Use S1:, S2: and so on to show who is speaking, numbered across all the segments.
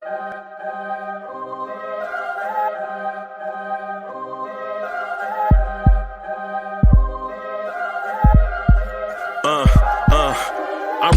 S1: I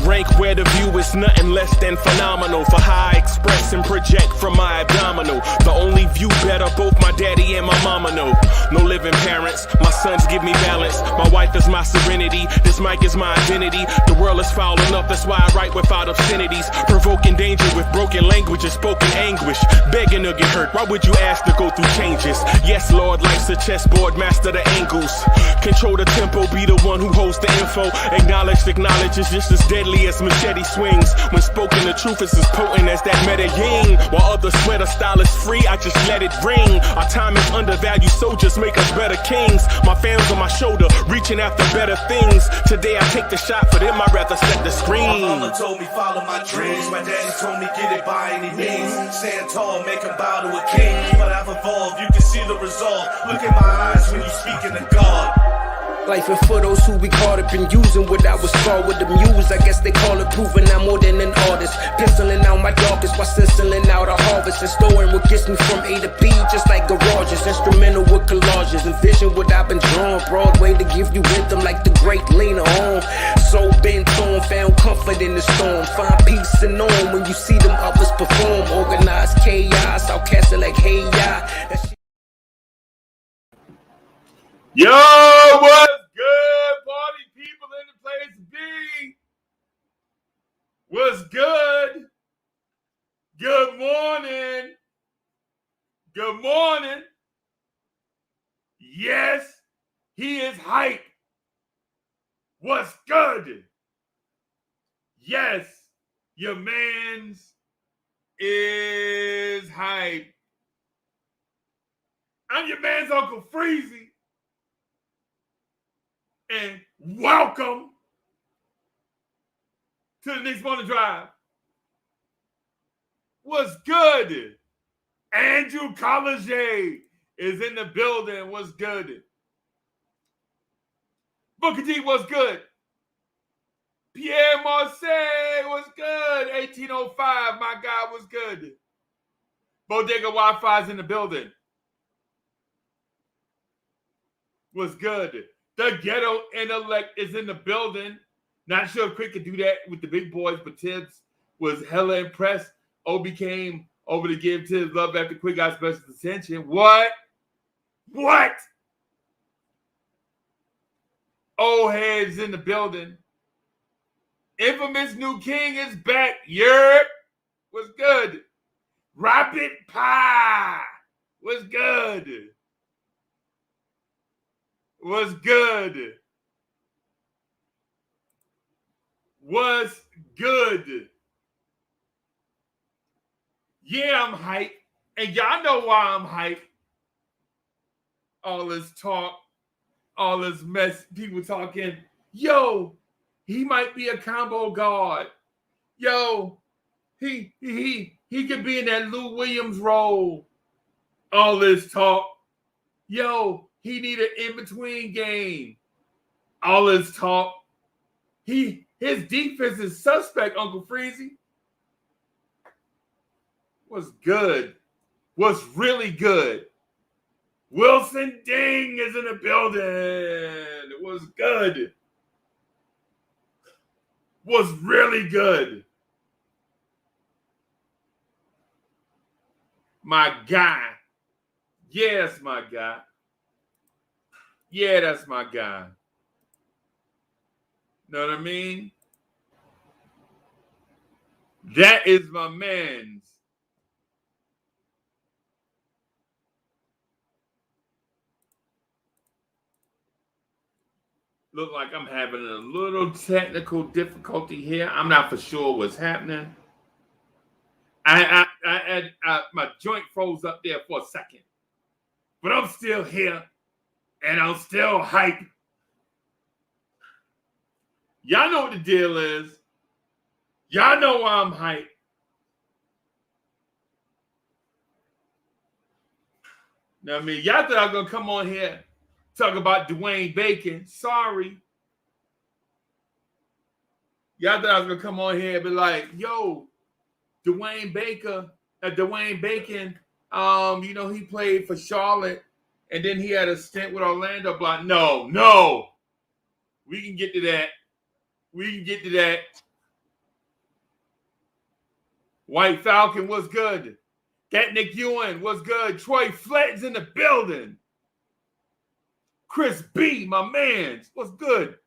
S1: rank where the view is nothing less than phenomenal. For how I express and project from my abdominal. The only view better, both my daddy and my mama know. No living parents, my sons give me balance. My wife is my serenity, this mic is my identity. The world is foul enough, that's why I write without obscenities. Provoking danger with broken language and spoken anguish. Begging to get hurt, why would you ask to go through changes? Yes, Lord, life's a chessboard, master the angles. Control the tempo, be the one who holds the info. Acknowledge is just as deadly as machete swings. When spoken, the truth is as potent as that Medellin. While others swear the style is free, I just let it ring. Our time is undervalued, soldiers make us better kings. My fans on my shoulder, reaching after better things. Today I take the shot, for them I'd rather set the screen.
S2: My mama told me follow my dreams. My daddy told me get it by any means. Stand tall, make him bow to a king. But I've evolved, you can see the resolve. Look in my eyes when you speaking to God.
S3: Life and for those who we caught up in using what I was taught with the muse. I guess they call it proving I'm more than an artist. Penciling out my darkest while stenciling out a harvest. And storing what gets me from A to B, just like garages. Instrumental with collages. Envision what I've been drawing. Broadway to give you rhythm like the great Lena Horne. So bent on, found comfort in the storm. Find peace and on when you see them others perform. Organized chaos, I'll cast it like hey ya.
S4: Yo, what's good, party people in the place B? What's good? Good morning. Good morning. Yes, he is hype. What's good? Yes, your man's is hype. I'm your man's Uncle Freezy. And welcome to the Knicks Morning Drive. What's good? Andrew College is in the building. What's good? Booker T, what's good? Pierre Marseille, what's good? 1805, my guy, what's good? Bodega Wi-Fi's in the building. What's good? The ghetto intellect is in the building. Not sure if Quick could do that with the big boys, but Tibbs was hella impressed. Obi came over to give Tibbs love after Quick got special attention. What? Old heads in the building. Infamous new king is back. Yerp. What's good? Rapid Pie. What's good? What's good? What's good? Yeah, I'm hyped. And y'all know why I'm hyped. All this talk, all this mess, people talking, yo, he might be a combo guard. Yo, he could be in that Lou Williams role. All this talk. Yo, he need an in-between game. All this talk. His defense is suspect, Uncle Freezy. What's good? What's really good? Wilson Ding is in the building. What's good? What's really good? My guy. Yes, my guy. Yeah, that's my guy. Know what I mean? That is my man's. Look like I'm having a little technical difficulty here. I'm not for sure what's happening. My joint froze up there for a second. But I'm still here. And I'm still hype. Y'all know what the deal is. Y'all know why I'm hype. Now, I mean, y'all thought I was going to come on here talk about Dwayne Bacon. Sorry. Y'all thought I was going to come on here and be like, yo, Dwayne Bacon Dwayne Bacon, he played for Charlotte, and then he had a stint with Orlando. Block. No. We can get to that. White Falcon was good. That Nick Ewan was good. Troy Flett's in the building. Chris B, my man, was good.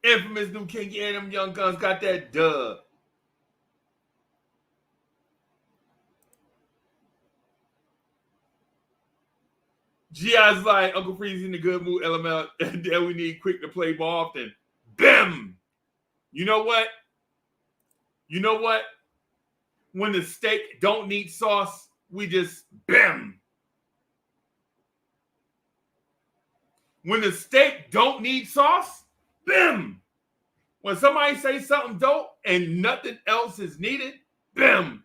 S4: Infamous New King, yeah, them young guns got that dub. G.I.'s like, Uncle Freezy in the good mood, LML, and then we need Quick to play more often. Bam! You know what? When the steak don't need sauce, we just bam. When the steak don't need sauce, bam. When somebody says something dope and nothing else is needed, bam,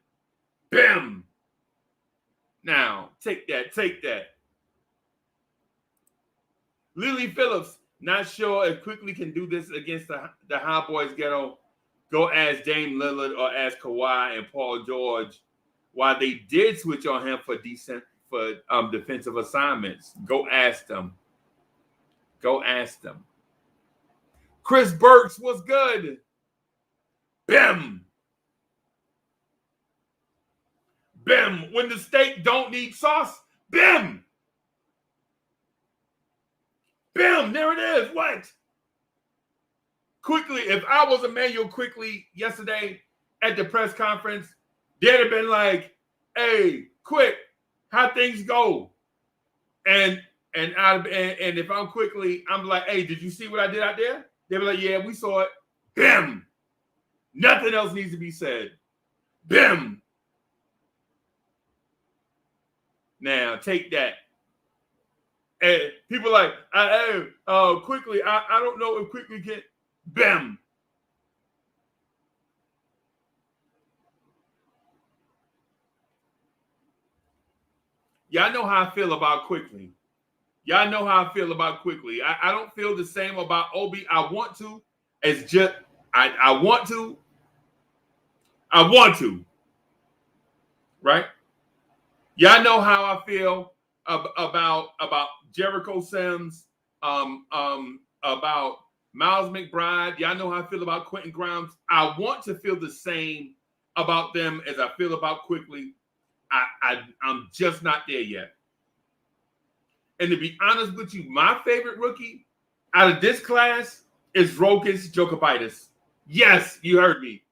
S4: bam. Now, take that. Lily Phillips, not sure if Quickley can do this against the High Boys ghetto. Go ask Dame Lillard or ask Kawhi and Paul George why they did switch on him for defensive assignments. Go ask them. Chris Burks was good. Bam. Bam. When the steak don't need sauce, bam. Bam. There it is. What? Quickly, if I was Immanuel Quickley yesterday at the press conference, they'd have been like, "Hey, Quick, how things go?" And if I'm Quickley, I'm like, "Hey, did you see what I did out there?" They'd be like, "Yeah, we saw it." Bam. Nothing else needs to be said. Bam. Now take that. And people like, Quickley, I don't know if Quickley can. Bam. Y'all know how I feel about Quickley. I don't feel the same about Obi. I want to. I want to. Right? Y'all know how I feel about Jericho Sims, about Miles McBride. Y'all know how I feel about Quentin Grimes. I want to feel the same about them as I feel about Quickley. I'm just not there yet. And to be honest with you, my favorite rookie out of this class is Rokas Jokubaitis. Yes, you heard me.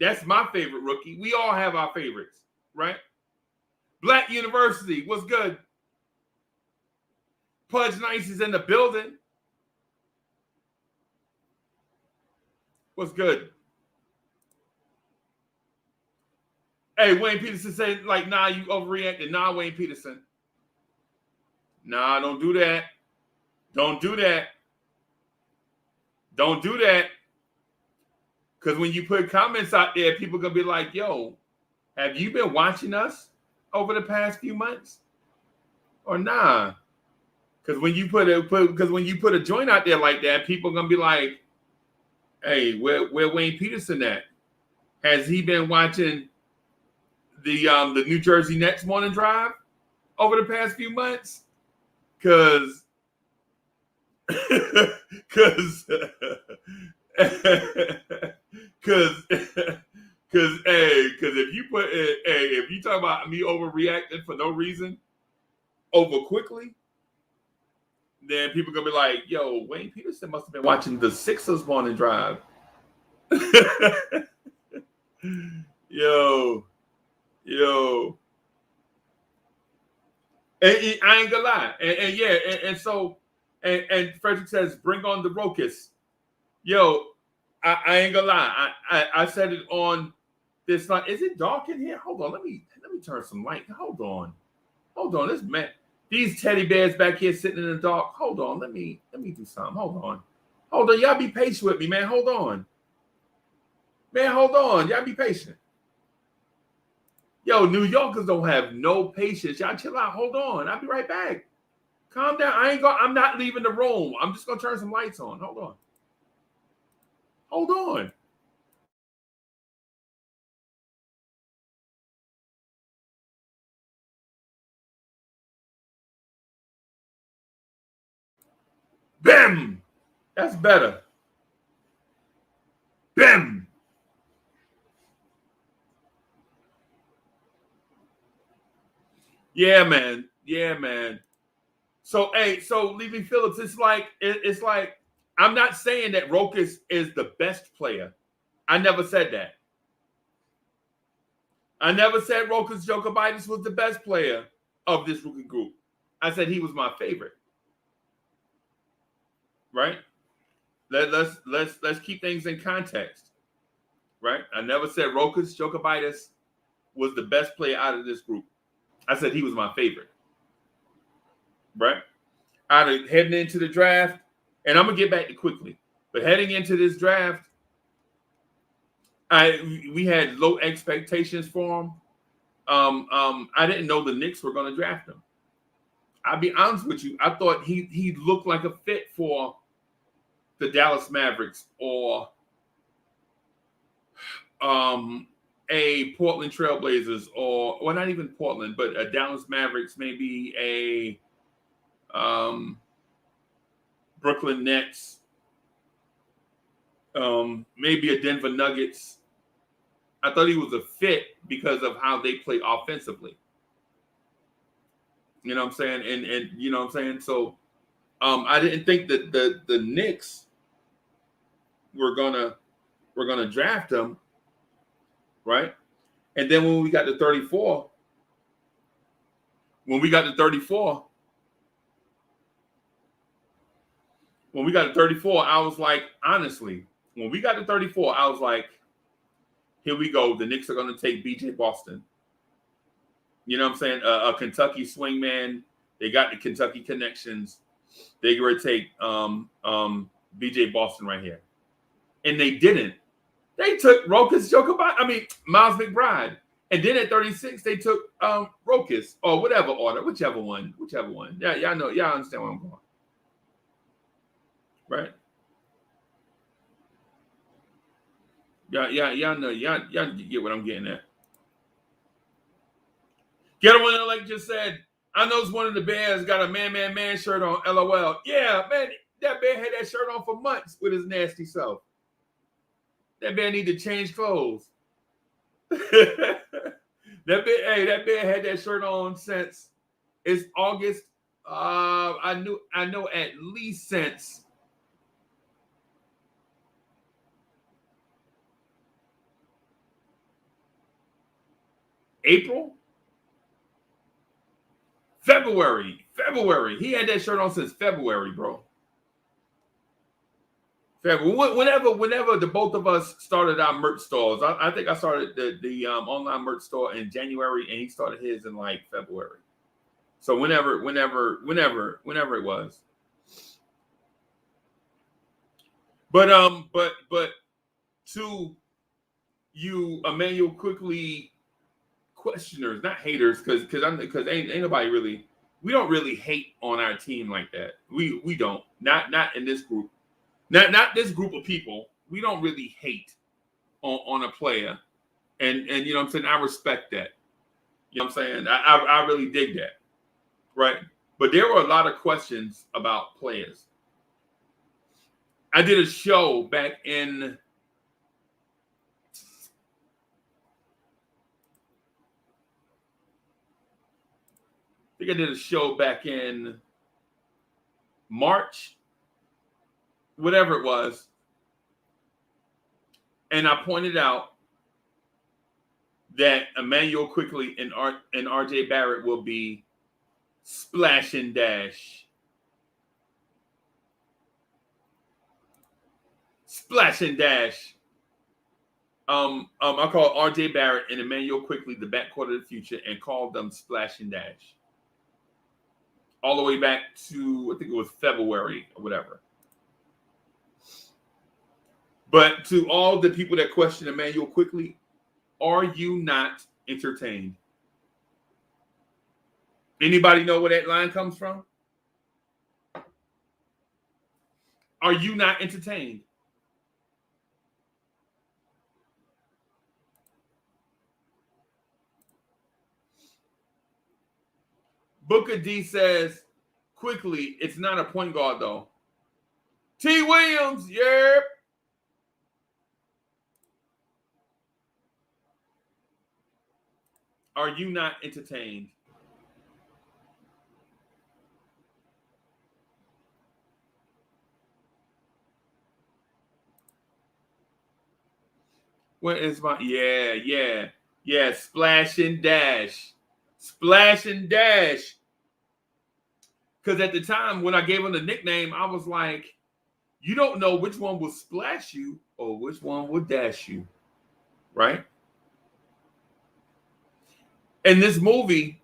S4: That's my favorite rookie. We all have our favorites, right? Black University, what's good? Pudge Nice is in the building. What's good? Hey, Wayne Peterson said, like, nah, you overreacted. Nah, Wayne Peterson. Nah, don't do that. Don't do that. Because when you put comments out there, people are going to be like, yo, have you been watching us over the past few months? Or nah? Because when you put a joint out there like that, people are going to be like, hey, where Wayne Peterson at? Has he been watching the New Jersey Nets morning drive over the past few months? Because if you talk about me overreacting for no reason over Quickly, then people are gonna be like, yo, Wayne Peterson must have been watching the Sixers morning drive. yo. And I ain't gonna lie. And Frederick says, bring on the Rokas. Yo, I ain't gonna lie. I said it on this line. Is it dark in here? Hold on. Let me turn some light. Hold on. This man, these teddy bears back here sitting in the dark. Hold on. Let me do something. Hold on. Y'all be patient with me, man. Hold on. Y'all be patient. Yo, New Yorkers don't have no patience. Y'all chill out. Hold on. I'll be right back. Calm down. I'm not leaving the room. I'm just gonna turn some lights on. Hold on. Hold on. Bam! That's better. Bam! Yeah, man. Yeah, man. So, hey, so Levy Phillips, it's like I'm not saying that Rokas is the best player. I never said that. I never said Rokas Jokovitis was the best player of this rookie group. I said he was my favorite. Right? Let's keep things in context. Right? I never said Rokas Jokovitis was the best player out of this group. I said he was my favorite. Right? Heading into the draft, and I'm gonna get back to Quickley, but heading into this draft, we had low expectations for him. I didn't know the Knicks were going to draft him. I'll be honest with you. I thought he looked like a fit for the Dallas Mavericks or a Portland Trailblazers or well, not even Portland, but a Dallas Mavericks, maybe a Brooklyn Nets, maybe a Denver Nuggets. I thought he was a fit because of how they play offensively. You know what I'm saying? And you know what I'm saying? So I didn't think that the Knicks were gonna draft him, right? And then when we got to 34, I was like, honestly, when we got to 34, I was like, here we go. The Knicks are going to take B.J. Boston. You know what I'm saying? A Kentucky swingman. They got the Kentucky connections. They were to take B.J. Boston right here. And they didn't. They took Rokas Jokovitis. Miles McBride. And then at 36, they took Rokas or whatever order, whichever one. Yeah, y'all know. Y'all understand where I'm going. Right? Y'all know. Y'all get what I'm getting at. Get One Elect just said, I know one of the Bears got a man shirt on. LOL. Yeah, man, that bear had that shirt on for months with his nasty self. That bear need to change clothes. that bear had that shirt on since it's August. I know at least since April. February. He had that shirt on since February, bro. Whenever the both of us started our merch stores, I think I started the online merch store in January, and he started his in like February. So whenever it was. But to you, Immanuel Quickley questioners, not haters, because ain't nobody really. We don't really hate on our team like that. We don't. Not in this group. Not this group of people. We don't really hate on a player, and you know what I'm saying. I respect that. You know what I'm saying. I really dig that, right? But there were a lot of questions about players. I did a show back in. I think I did a show back in March, whatever it was. And I pointed out that Immanuel Quickley and RJ Barrett will be splash and dash. Splash and dash. I call RJ Barrett and Immanuel Quickley the backcourt of the future and called them splash and dash. All the way back to, I think it was February or whatever. But to all the people that question Immanuel Quickley, are you not entertained? Anybody know where that line comes from? Are you not entertained? Booker D says, Quickley, it's not a point guard, though. T. Williams, yep. Are you not entertained? Where is my, yeah, splash and dash. Splash and dash. Because at the time when I gave him the nickname, I was like, you don't know which one will splash you or which one will dash you, right? In this movie,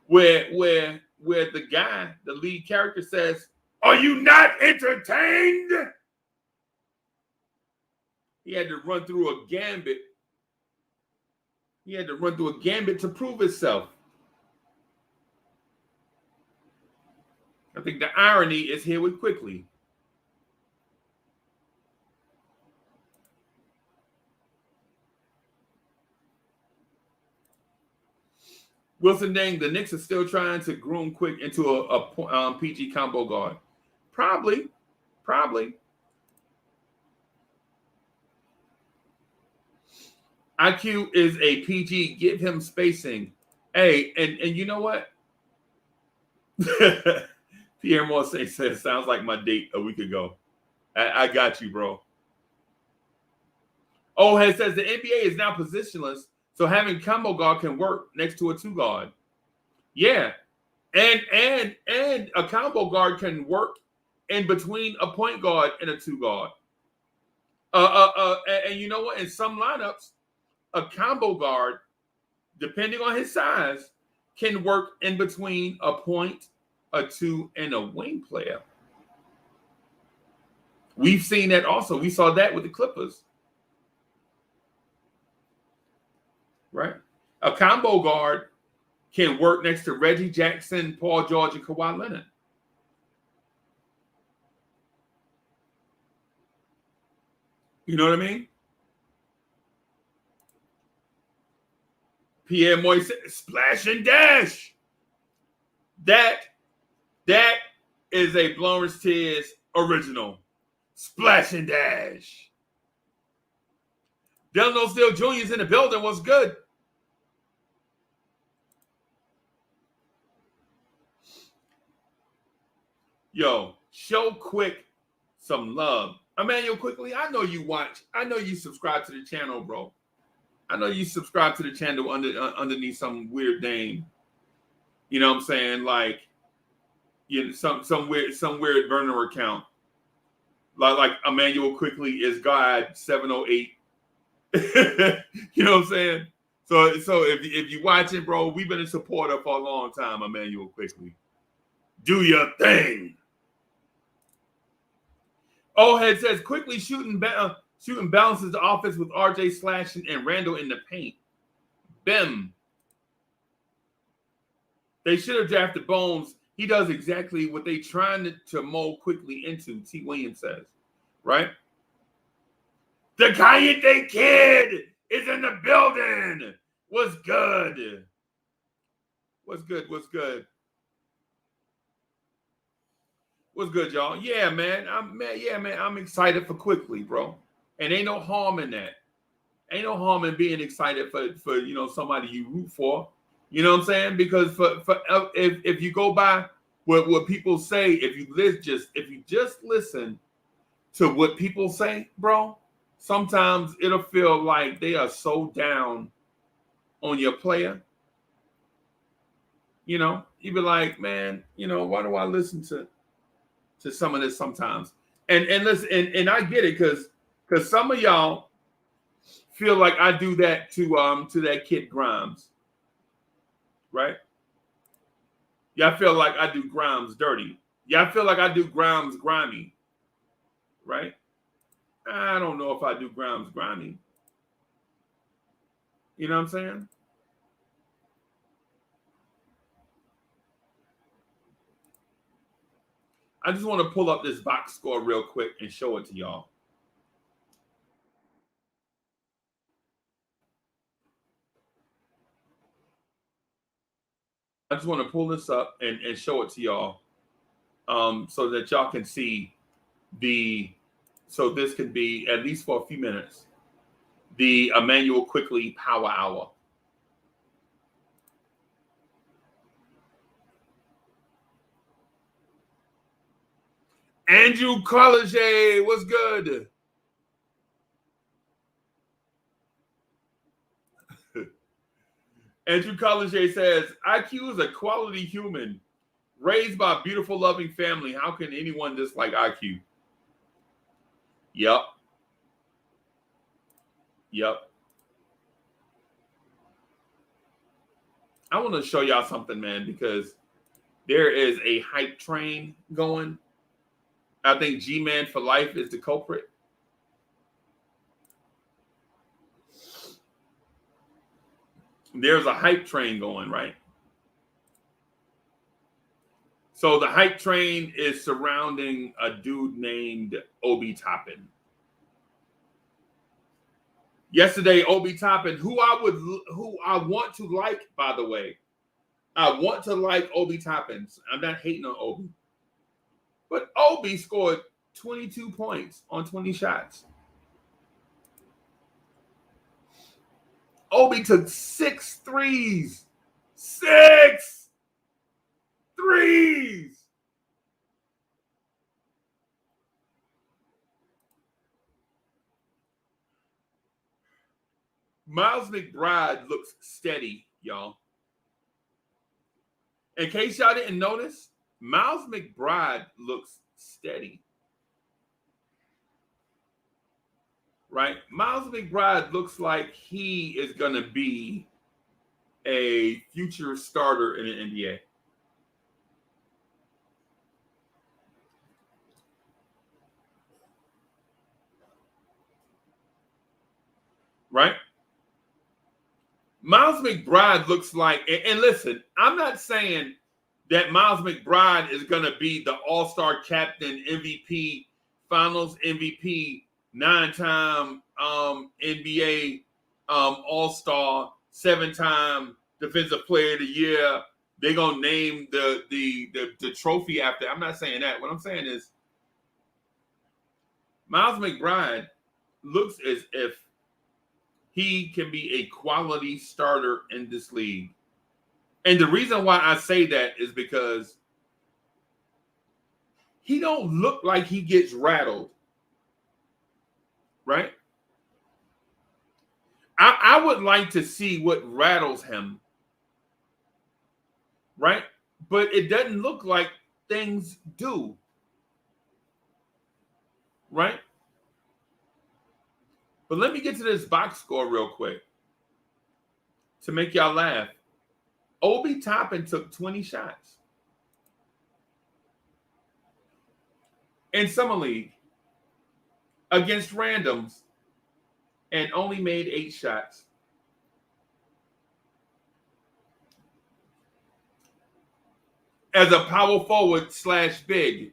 S4: where the guy, the lead character says, "Are you not entertained?" He had to run through a gambit. He had to run through a gambit to prove himself. I think the irony is here with Quickley. Wilson Dang, the Knicks are still trying to groom Quick into a PG combo guard. Probably. IQ is a PG. Give him spacing. Hey, and you know what? Pierre Morse says, sounds like my date a week ago. I got you, bro. Ohead says the NBA is now positionless, so having combo guard can work next to a two guard. Yeah. And a combo guard can work in between a point guard and a two guard. And you know what? In some lineups, a combo guard, depending on his size, can work in between a point, a two, and a wing player. We've seen that also. We saw that with the Clippers. Right? A combo guard can work next to Reggie Jackson, Paul George, and Kawhi Leonard. You know what I mean? Pierre Moy said, splash and dash. That is a Blorangetears original. Splash and dash. Delano Steele Jr. is in the building. What's good? Yo, show Quick some love. Immanuel Quickley, I know you watch. I know you subscribe to the channel, bro. I know you subscribe to the channel underneath some weird name. You know what I'm saying? Like, you know, some weird burner account. Like Immanuel Quickley is God 708. You know what I'm saying? So if you watching, bro, we've been a supporter for a long time, Immanuel Quickley. Do your thing. Ohead says Quickly shooting balances the offense with RJ slashing and Randall in the paint. Bim. They should have drafted Bones. He does exactly what they trying to mold Quickly into, T. Williams says. Right? The Cayenne Kid is in the building. What's good? What's good? What's good? What's good, y'all? Yeah, man. I'm excited for Quickly, bro. And ain't no harm in that. Ain't no harm in being excited for you know, somebody you root for. You know what I'm saying? Because if you go by what people say, if you just listen to what people say, bro, sometimes it'll feel like they are so down on your player. You know, you be like, man, you know, why do I listen to some of this sometimes? And listen, and I get it because some of y'all feel like I do that to that kid Grimes. Right? Y'all feel like I do Grimes dirty. Y'all feel like I do Grimes grimy. Right? I don't know if I do Grimes grimy. You know what I'm saying? I just want to pull up this box score real quick and show it to y'all. I just want to pull this up and show it to y'all, so that y'all can see so this can be, at least for a few minutes, the Immanuel Quickley Power Hour. Andrew College, what's good? Andrew College says, IQ is a quality human raised by a beautiful, loving family. How can anyone dislike IQ? Yep. I want to show y'all something, man, because there is a hype train going. I think G-Man for life is the culprit. There's a hype train going, right? So the hype train is surrounding a dude named Obi Toppin. Yesterday, Obi Toppin, who I want to like, by the way. I want to like Obi Toppin. I'm not hating on Obi. But Obi scored 22 points on 20 shots. Obi took 6 threes. 6 threes. Miles McBride looks steady, y'all. In case y'all didn't notice, Miles McBride looks steady. Right? Miles McBride looks like he is going to be a future starter in the NBA. Right? Miles McBride looks like, and listen, I'm not saying that Miles McBride is going to be the all-star captain, MVP, finals MVP, 9-time NBA all-star, 7-time defensive player of the year. They're going to name the trophy after. I'm not saying that. What I'm saying is Miles McBride looks as if he can be a quality starter in this league. And the reason why I say that is because he don't look like he gets rattled. Right? I would like to see what rattles him. Right? But it doesn't look like things do. Right? But let me get to this box score real quick to make y'all laugh. Obi Toppin took 20 shots in summer league against randoms and only made 8 shots. As a power forward / big.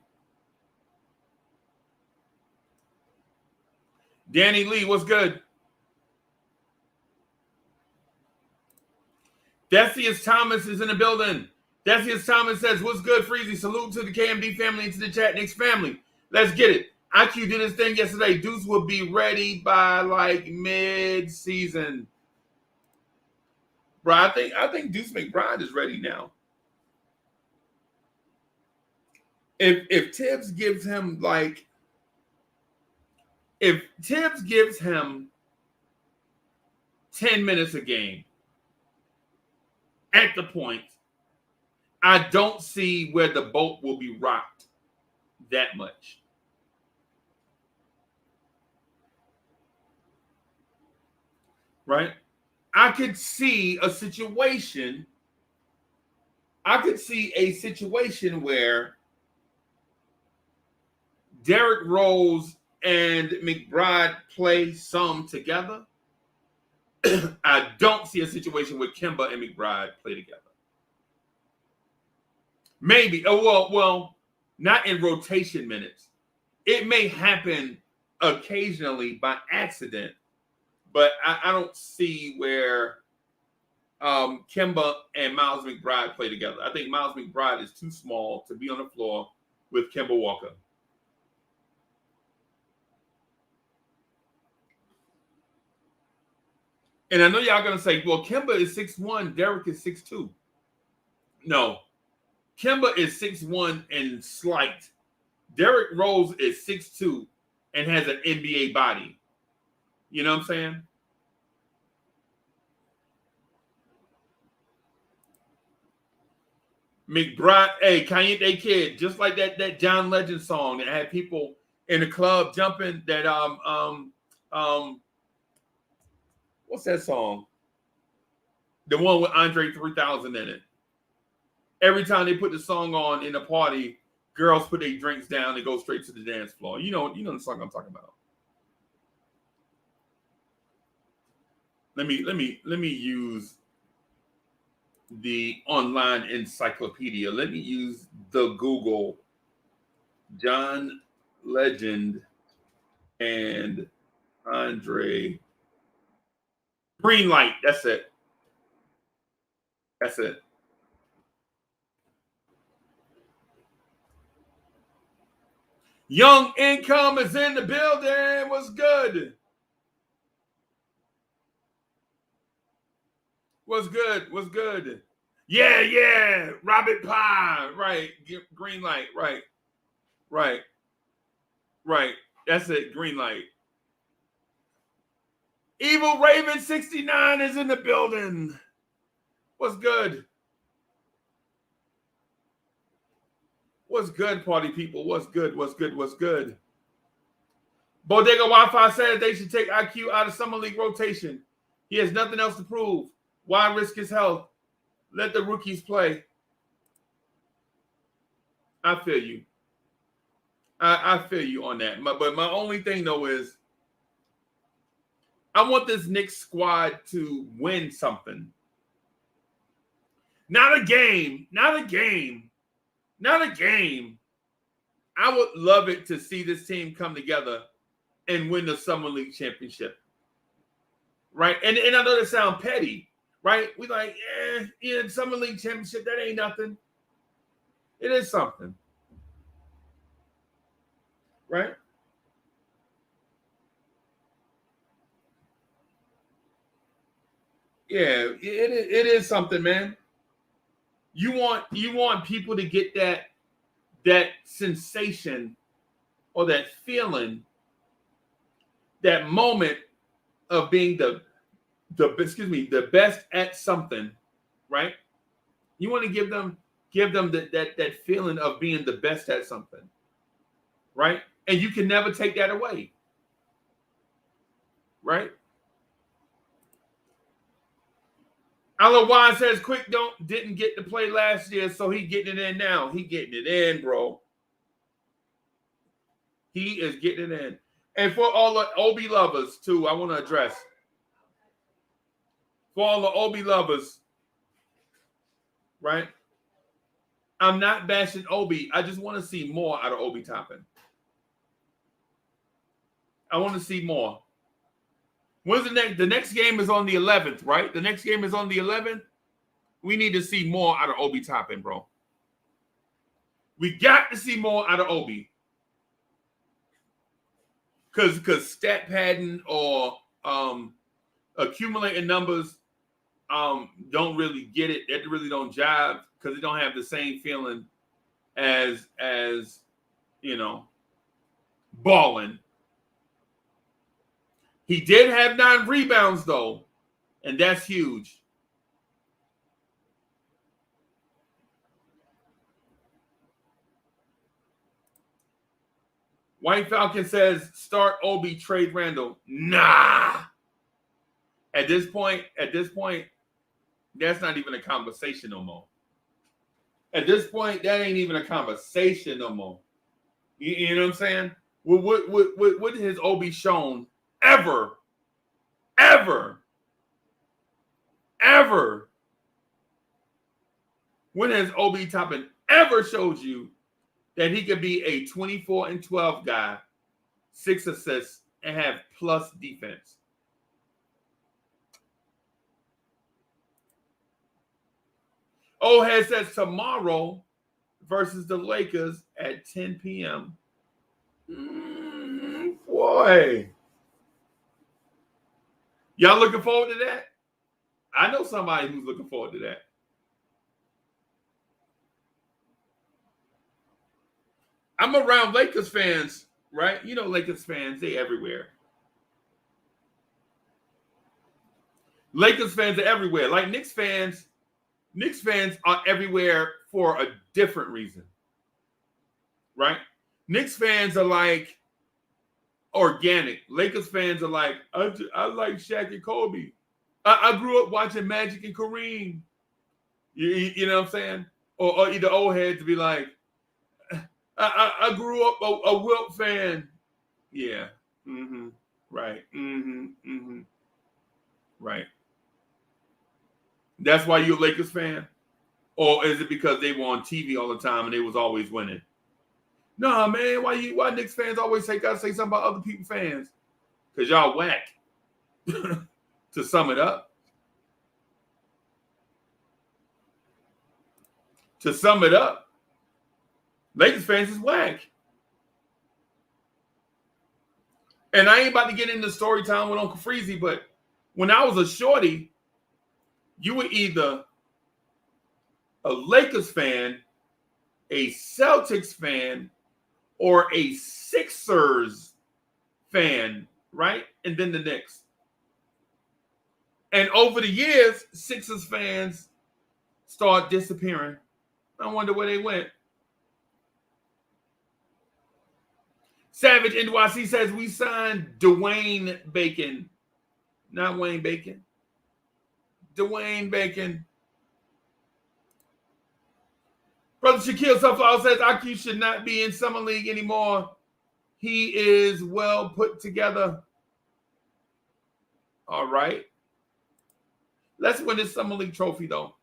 S4: Danny Lee, what's good? Decius Thomas is in the building. Decius Thomas says, what's good, Freezy? Salute to the KMD family and to the Chat Knicks family. Let's get it. IQ did his thing yesterday. Deuce will be ready by like mid-season. Bro, I think Deuce McBride is ready now. If Tibbs gives him like, if Tibbs gives him 10 minutes a game at the point, I don't see where the boat will be rocked that much. Right? I could see a situation where Derrick Rose and McBride play some together. I don't see a situation where Kemba and McBride play together. Maybe. Well, not in rotation minutes. It may happen occasionally by accident, but I don't see where Kemba and Miles McBride play together. I think Miles McBride is too small to be on the floor with Kemba Walker. And I know y'all going to say, well, Kemba is 6'1", Derek is 6'2". No. Kemba is 6'1" and slight. Derrick Rose is 6'2" and has an NBA body. You know what I'm saying? McBride, hey, Kanye Kid, just like that John Legend song that had people in the club jumping. That what's that song? The one with Andre 3000 in it. Every time they put the song on in a party, girls put their drinks down and go straight to the dance floor. You know the song I'm talking about. Let me use the online encyclopedia. Let me use the Google. John Legend and Andre. Green light. That's it. That's it. Young Income is in the building. What's good? What's good? What's good? Yeah. Robert Pye. Right. Green light. Right. That's it. Green light. Evil Raven 69 is in the building. What's good? What's good, party people? What's good? Bodega Wi-Fi says they should take IQ out of Summer League rotation. He has nothing else to prove. Why risk his health? Let the rookies play. I feel you. I feel you on that. But my only thing, though, is I want this Knicks squad to win something. Not a game. I would love it to see this team come together and win the Summer League championship. Right? And I know that sounds petty. Right? We like, Summer League championship, that ain't nothing. It is something. Right? Yeah, it is something, man. You want people to get that sensation or that feeling, that moment of being the best at something, right? You want to give them that feeling of being the best at something, right? And you can never take that away, right? Alawan says Quick didn't get to play last year, so he getting it in now. He getting it in, bro. He is getting it in. And for all the Obi lovers, too, I want to address. For all the Obi lovers, right? I'm not bashing Obi. I just want to see more out of Obi Toppin. I want to see more. When's the next? The next game is on the 11th, right? The next game is on the 11th. We need to see more out of Obi Toppin, bro. We got to see more out of Obi. Because stat padding or accumulating numbers don't really get it. They really don't jive because they don't have the same feeling as balling. He did have 9 rebounds, though, and that's huge. White Falcon says, start Obi, trade Randall. Nah. At this point, that's not even a conversation no more. At this point, that ain't even a conversation no more. You know what I'm saying? What has Obi shown ever? When has Obi Toppin ever showed you that he could be a 24-12 guy, 6 assists, and have plus defense? Old Head says tomorrow versus the Lakers at 10 p.m. Boy. Y'all looking forward to that? I know somebody who's looking forward to that. I'm around Lakers fans, right? You know Lakers fans, they everywhere. Lakers fans are everywhere. Like Knicks fans are everywhere for a different reason, right? Knicks fans are like organic. Lakers fans are like, I like Shaq and Kobe. I grew up watching Magic and Kareem. You know what I'm saying? Or the old heads be like, I grew up a Wilt fan. Yeah. Mm-hmm. Right. Mm-hmm. Mm-hmm. Right. That's why you're a Lakers fan? Or is it because they were on TV all the time and they was always winning? No, man. Why Knicks fans always gotta say something about other people's fans? Because y'all whack. To sum it up. Lakers fans is whack. And I ain't about to get into story time with Uncle Freezy, but when I was a shorty, you were either a Lakers fan, a Celtics fan, or a Sixers fan, right? And then the Knicks. And over the years, Sixers fans start disappearing. I wonder where they went. Savage NYC says we signed Dwayne Bacon. Not Wayne Bacon. Dwayne Bacon. Brother Shaquille Sunflower says IQ should not be in Summer League anymore. He is well put together. All right. Let's win this Summer League trophy, though.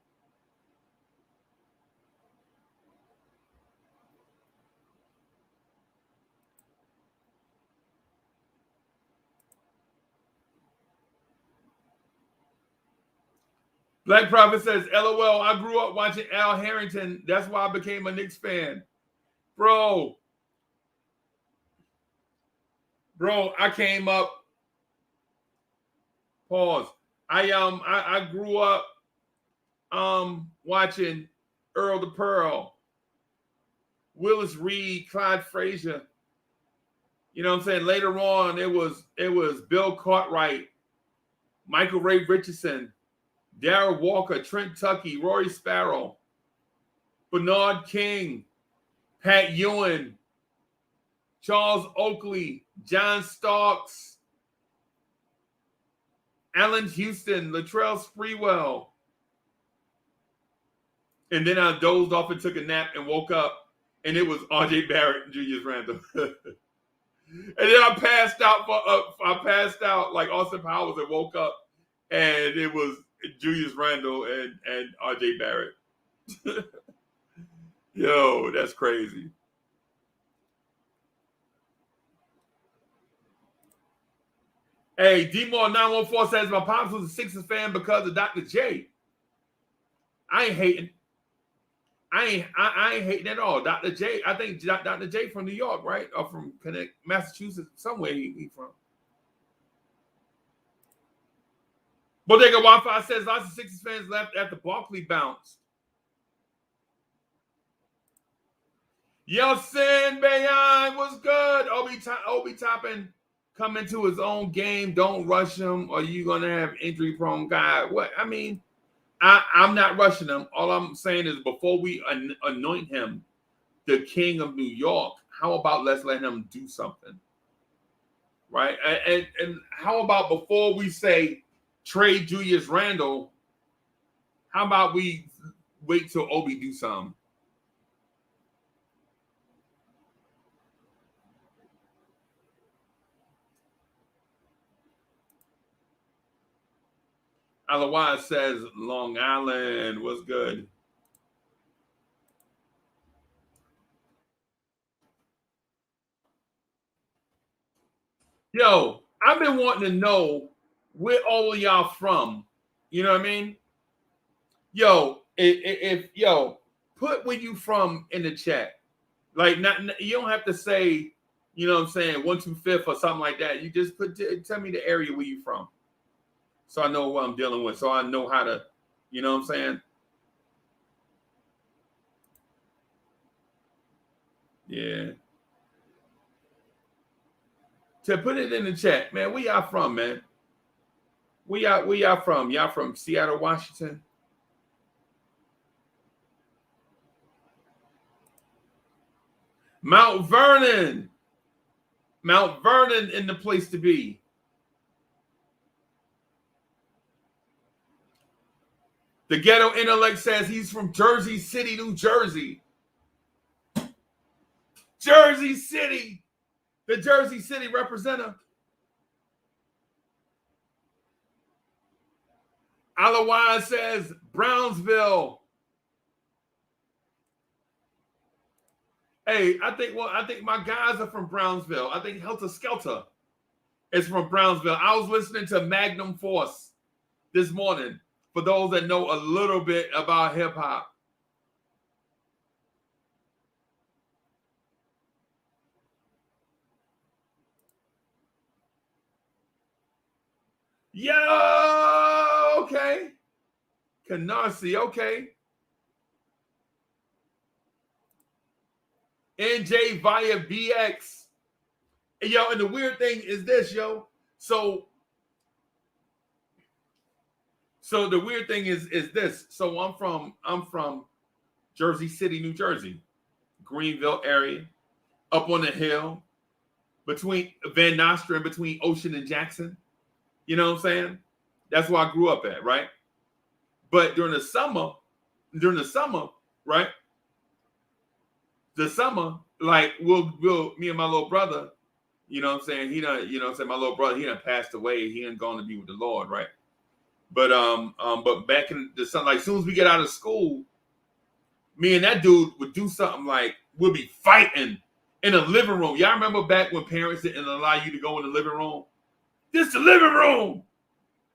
S4: Black Prophet says, LOL, I grew up watching Al Harrington. That's why I became a Knicks fan. Bro, I came up. Pause. I grew up watching Earl the Pearl, Willis Reed, Clyde Frazier. You know what I'm saying? Later on, it was Bill Cartwright, Michael Ray Richardson, Darryl Walker, Trent Tucky, Rory Sparrow, Bernard King, Pat Ewing, Charles Oakley, John Starks, Allen Houston, Latrell Sprewell. And then I dozed off and took a nap and woke up, and it was R.J. Barrett and Julius Randle. And then I passed out like Austin Powers and woke up, and it was Julius Randle and R.J. Barrett. Yo, that's crazy. Hey, D-More914 says my pops was a Sixers fan because of Dr. J. I ain't hating. I ain't hating at all. Dr. J, I think Dr. J from New York, right? Or from Massachusetts, somewhere he from. Bodega Wi-Fi says lots of Sixers fans left after Barkley bounced. Yeltsin Bayan was good. Obi Toppin coming to his own game. Don't rush him, or you gonna have injury-prone guy. What I mean, I'm not rushing him. All I'm saying is before we anoint him the king of New York, how about let's let him do something, right? And how about before we say trade Julius Randle, how about we wait till Obi do something? Otherwise says Long Island was good. Yo, I've been wanting to know where all of y'all from. You know what I mean? Yo, if yo, put where you from in the chat. Like, not you don't have to say, you know what I'm saying, 125th or something like that. You just tell me the area where you from, so I know what I'm dealing with, so I know how to, you know what I'm saying. Yeah. To put it in the chat, man. Where y'all from, man? Where y'all from? Y'all from Seattle, Washington? Mount Vernon. Mount Vernon in the place to be. The ghetto intellect says he's from Jersey City, New Jersey. Jersey City. The Jersey City representative. Alawan says Brownsville. Hey, I think my guys are from Brownsville. I think Helter Skelter is from Brownsville. I was listening to Magnum Force this morning, for those that know a little bit about hip hop. Yo, okay. Canarsie, okay. NJ via BX. And yo, and the weird thing is this, yo. So the weird thing is this. So I'm from Jersey City, New Jersey, Greenville area, up on the hill, between Van Nostrand, between Ocean and Jackson. You know what I'm saying? That's where I grew up at, right? But during the summer, right? The summer, like we'll me and my little brother, you know what I'm saying? He done, you know what I'm saying, my little brother, he done passed away. He ain't gone to be with the Lord, right? But back in the summer, like as soon as we get out of school, me and that dude would do something like we'll be fighting in the living room. Y'all remember back when parents didn't allow you to go in the living room? This is the living room.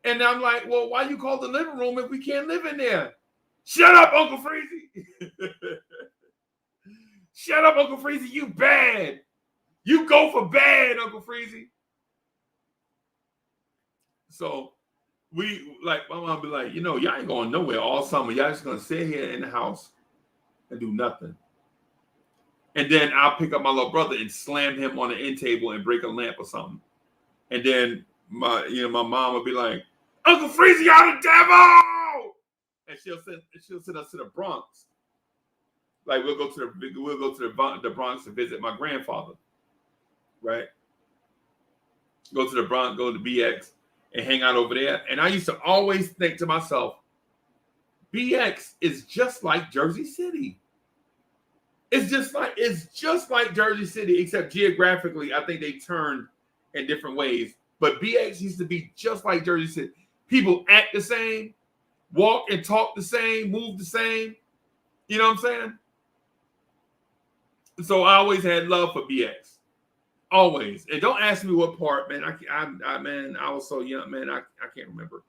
S4: And I'm like, well, why you call the living room if we can't live in there? Shut up, Uncle Freezy. Shut up, Uncle Freezy. You bad. You go for bad, Uncle Freezy. So we, like, my mom be like, you know, y'all ain't going nowhere all summer. Y'all just going to sit here in the house and do nothing. And then I'll pick up my little brother and slam him on the end table and break a lamp or something. And then my mom would be like, Uncle Freezy, you're the devil! And she'll send us to the Bronx. Like we'll go to the Bronx to visit my grandfather, right? Go to the Bronx, go to BX, and hang out over there. And I used to always think to myself, BX is just like Jersey City. It's just like Jersey City, except geographically, I think they turned in different ways. But BX used to be just like Jersey City. People act the same, walk and talk the same, move the same. You know what I'm saying? So I always had love for BX. Always. And don't ask me what part, man. I was so young, man. I can't remember.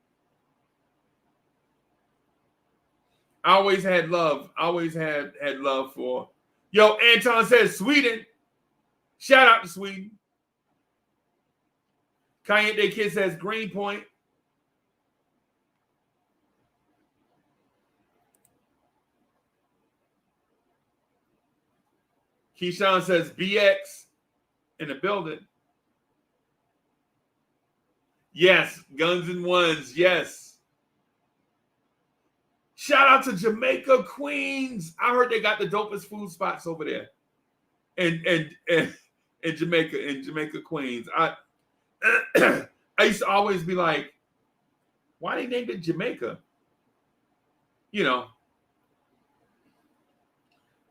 S4: I always had love. I always had love for. Yo, Anton says Sweden. Shout out to Sweden. Cayenne Kid says Greenpoint. Keyshawn says BX in the building. Yes, Guns and Ones. Yes. Shout out to Jamaica, Queens. I heard they got the dopest food spots over there. And Jamaica, Queens. I used to always be like, why they named it Jamaica? You know.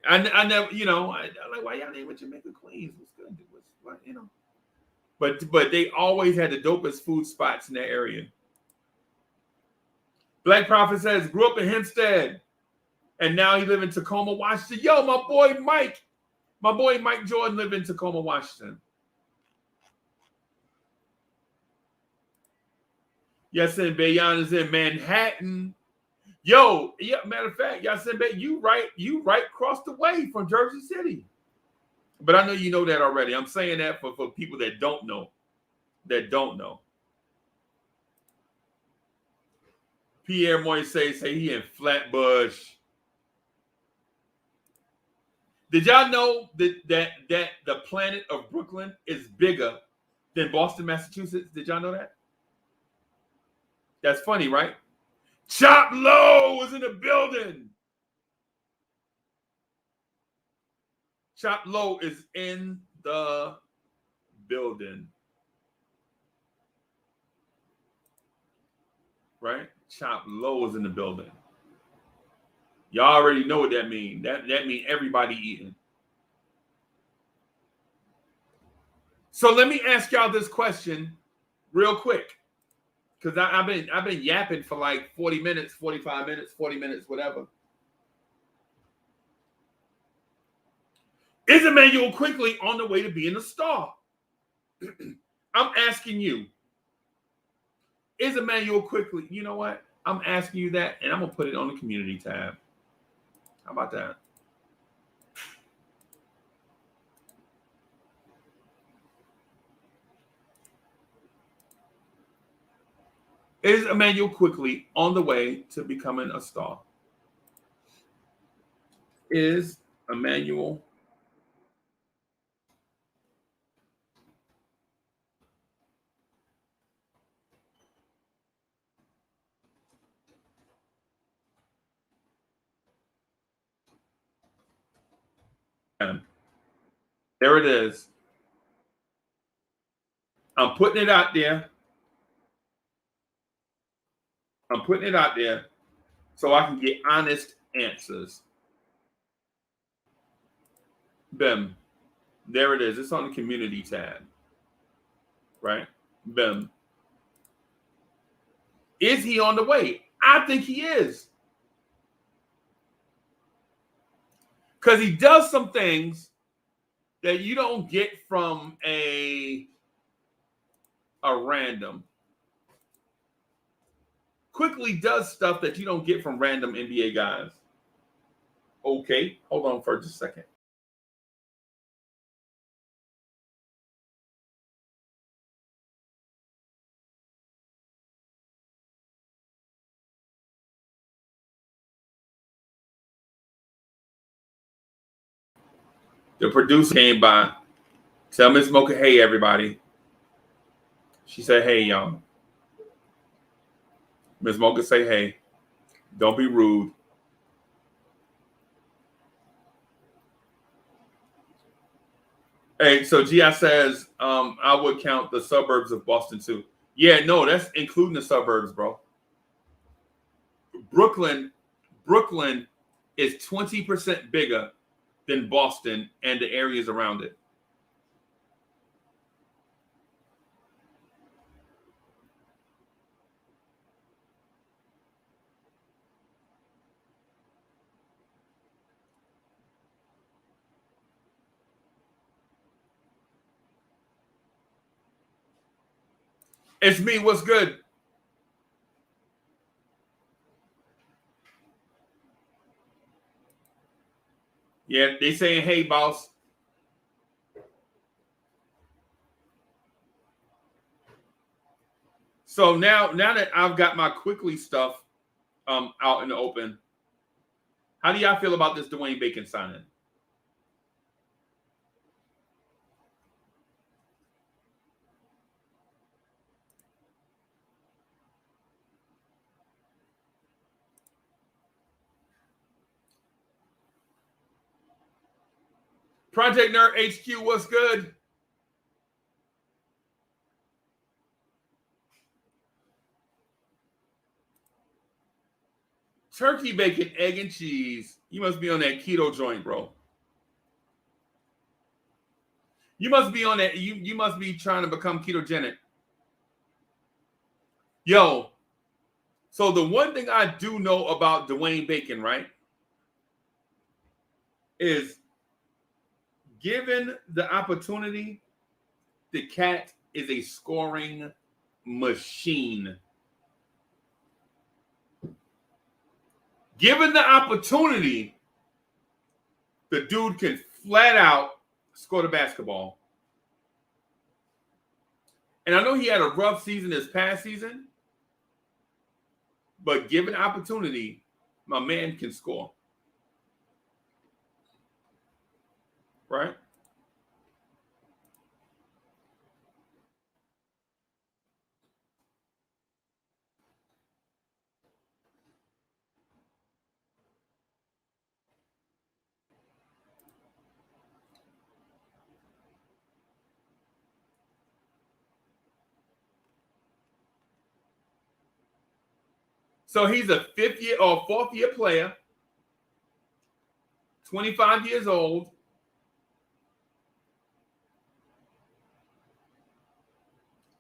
S4: I never, you know, I like, why y'all name it Jamaica Queens? What's good? What, you know. But they always had the dopest food spots in that area. Black Prophet says, grew up in Hempstead, and now he live in Tacoma, Washington. Yo, my boy Mike Jordan live in Tacoma, Washington. Yes, and Bayan is in Manhattan. Yo, yeah, matter of fact, y'all said that you right across the way from Jersey City. But I know you know that already. I'm saying that for people that don't know. Pierre Moy say he in Flatbush. Did y'all know that the planet of Brooklyn is bigger than Boston, Massachusetts? Did y'all know that? That's funny, right? Chop Low is in the building. Chop Low is in the building. Right? Chop Low is in the building. Y'all already know what that means. That means everybody eating. So let me ask y'all this question real quick. Because I've been yapping for like 40 minutes, 45 minutes, 40 minutes, whatever. Is Immanuel Quickley on the way to being a star? I'm asking you. Is Immanuel Quickley? You know what? I'm asking you that, and I'm going to put it on the community tab. How about that? Is Immanuel Quickley on the way to becoming a star? Is Immanuel There it is. I'm putting it out there. I'm putting it out there so I can get honest answers. Bim. There it is. It's on the community tab. Right? Bim. Is he on the way? I think he is. Because he does some things that you don't get from a random. Quickley does stuff that you don't get from random NBA guys. Okay, hold on for just a second. The producer came by. Tell Miss Mocha, hey, everybody. She said, hey, y'all. Miss Mocha say, hey. Don't be rude. Hey, so G.I. says, I would count the suburbs of Boston, too. Yeah, no, that's including the suburbs, bro. Brooklyn is 20% bigger than Boston and the areas around it. It's me. What's good? Yeah, they saying, hey, boss. So now that I've got my Quickley stuff out in the open, how do y'all feel about this Dwayne Bacon signing? Project Nerd HQ, what's good? Turkey, bacon, egg, and cheese. You must be on that keto joint, bro. You must be on that. You must be trying to become ketogenic. Yo, so the one thing I do know about Dwayne Bacon, right, is given the opportunity, the cat is a scoring machine. Given the opportunity, the dude can flat out score the basketball. And I know he had a rough season this past season, but given opportunity, my man can score. Right? So he's a fifth year or fourth year player, 25 years old.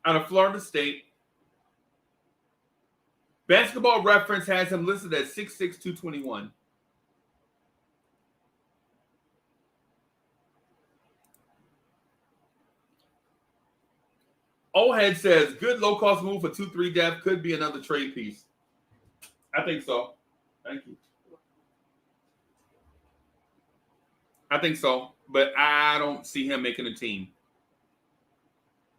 S4: Out of Florida State. Basketball Reference has him listed at 6'6", 221. Old Head says, good low-cost move for 2-3 depth. Could be another trade piece. I think so. Thank you. I think so, but I don't see him making a team.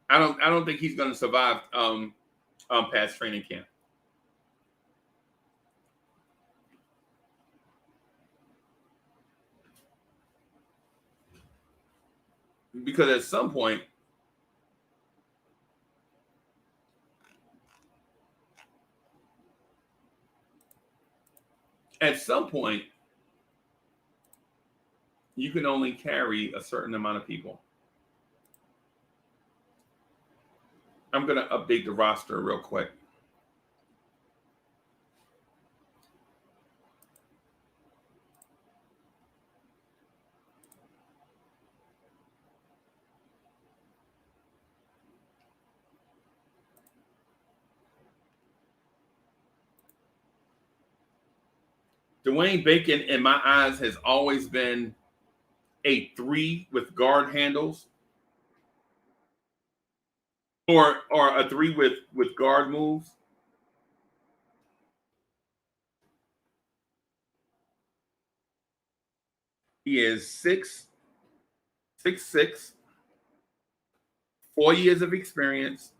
S4: I don't think he's going to survive past training camp. Because at some point, you can only carry a certain amount of people. I'm going to update the roster real quick. Dwayne Bacon, in my eyes, has always been a 3 with guard handles, or a 3 with guard moves. He is 6'6", 4 years of experience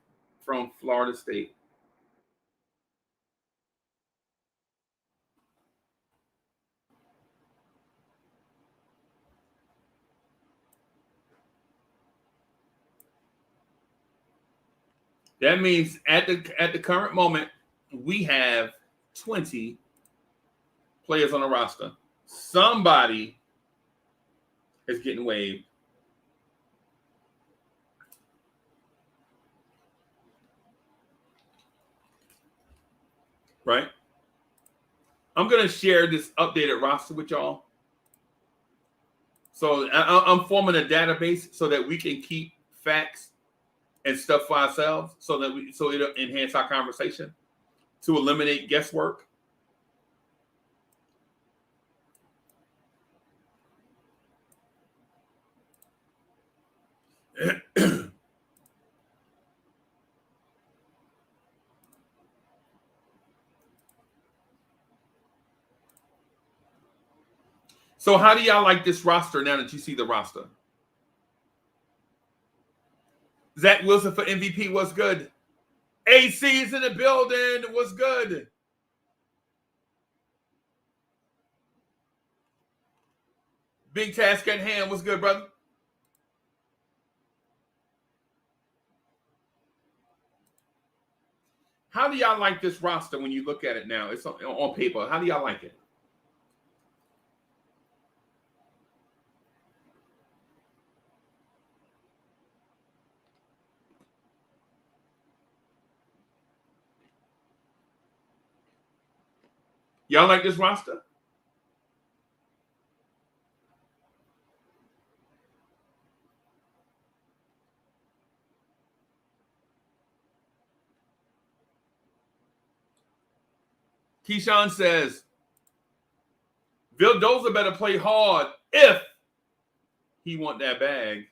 S4: from Florida State. That means at the current moment, we have 20 players on the roster. Somebody is getting waived. Right? I'm going to share this updated roster with y'all. So I'm forming a database so that we can keep facts and stuff for ourselves, so it'll enhance our conversation, to eliminate guesswork. So how do y'all like this roster now that you see the roster? Zach Wilson for MVP was good. AC is in the building. Was good. Big task at hand. Was good, brother. How do y'all like this roster when you look at it now? It's on paper. How do y'all like it? Y'all like this roster? Keyshawn says, Vildoza better play hard if he want that bag.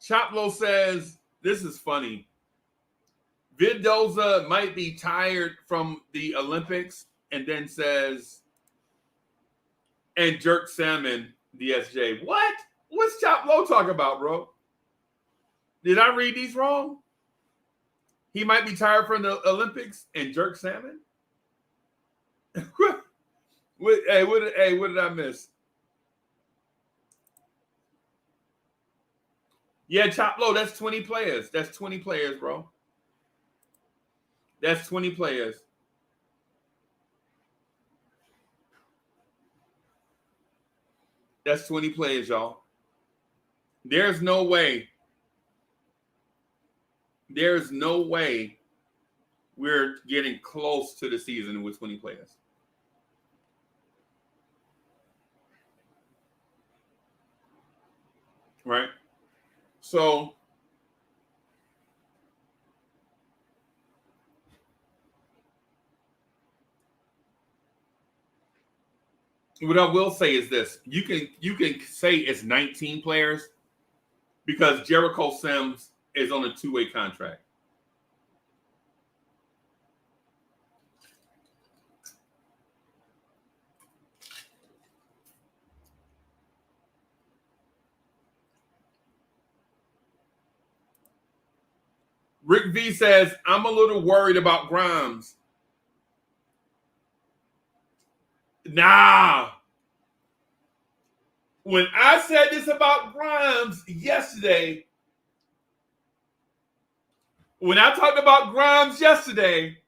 S4: Choplo says, this is funny. Vidoza might be tired from the Olympics, and then says, and Jerk Salmon, DSJ. What? What's Choplo talking about, bro? Did I read these wrong? He might be tired from the Olympics and Jerk Salmon? What did I miss? Yeah, Choplo, that's 20 players. That's 20 players, bro. That's 20 players. That's 20 players, y'all. There's no way. There's no way we're getting close to the season with 20 players. Right? So what I will say is this. You can say it's 19 players because Jericho Sims is on a 2-way contract. Rick V says, I'm a little worried about Grimes. Nah. When I said this about Grimes yesterday, when I talked about Grimes yesterday,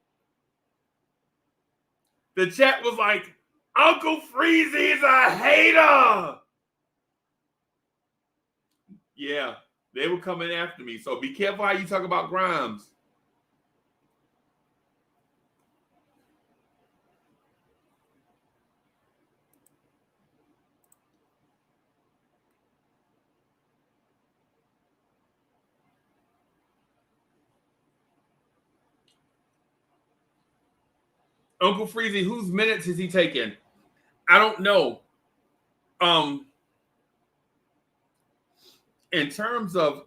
S4: the chat was like, Uncle Freezy's a hater. Yeah, they were coming after me. So be careful how you talk about Grimes. Uncle Freezy, whose minutes is he taking? I don't know. In terms of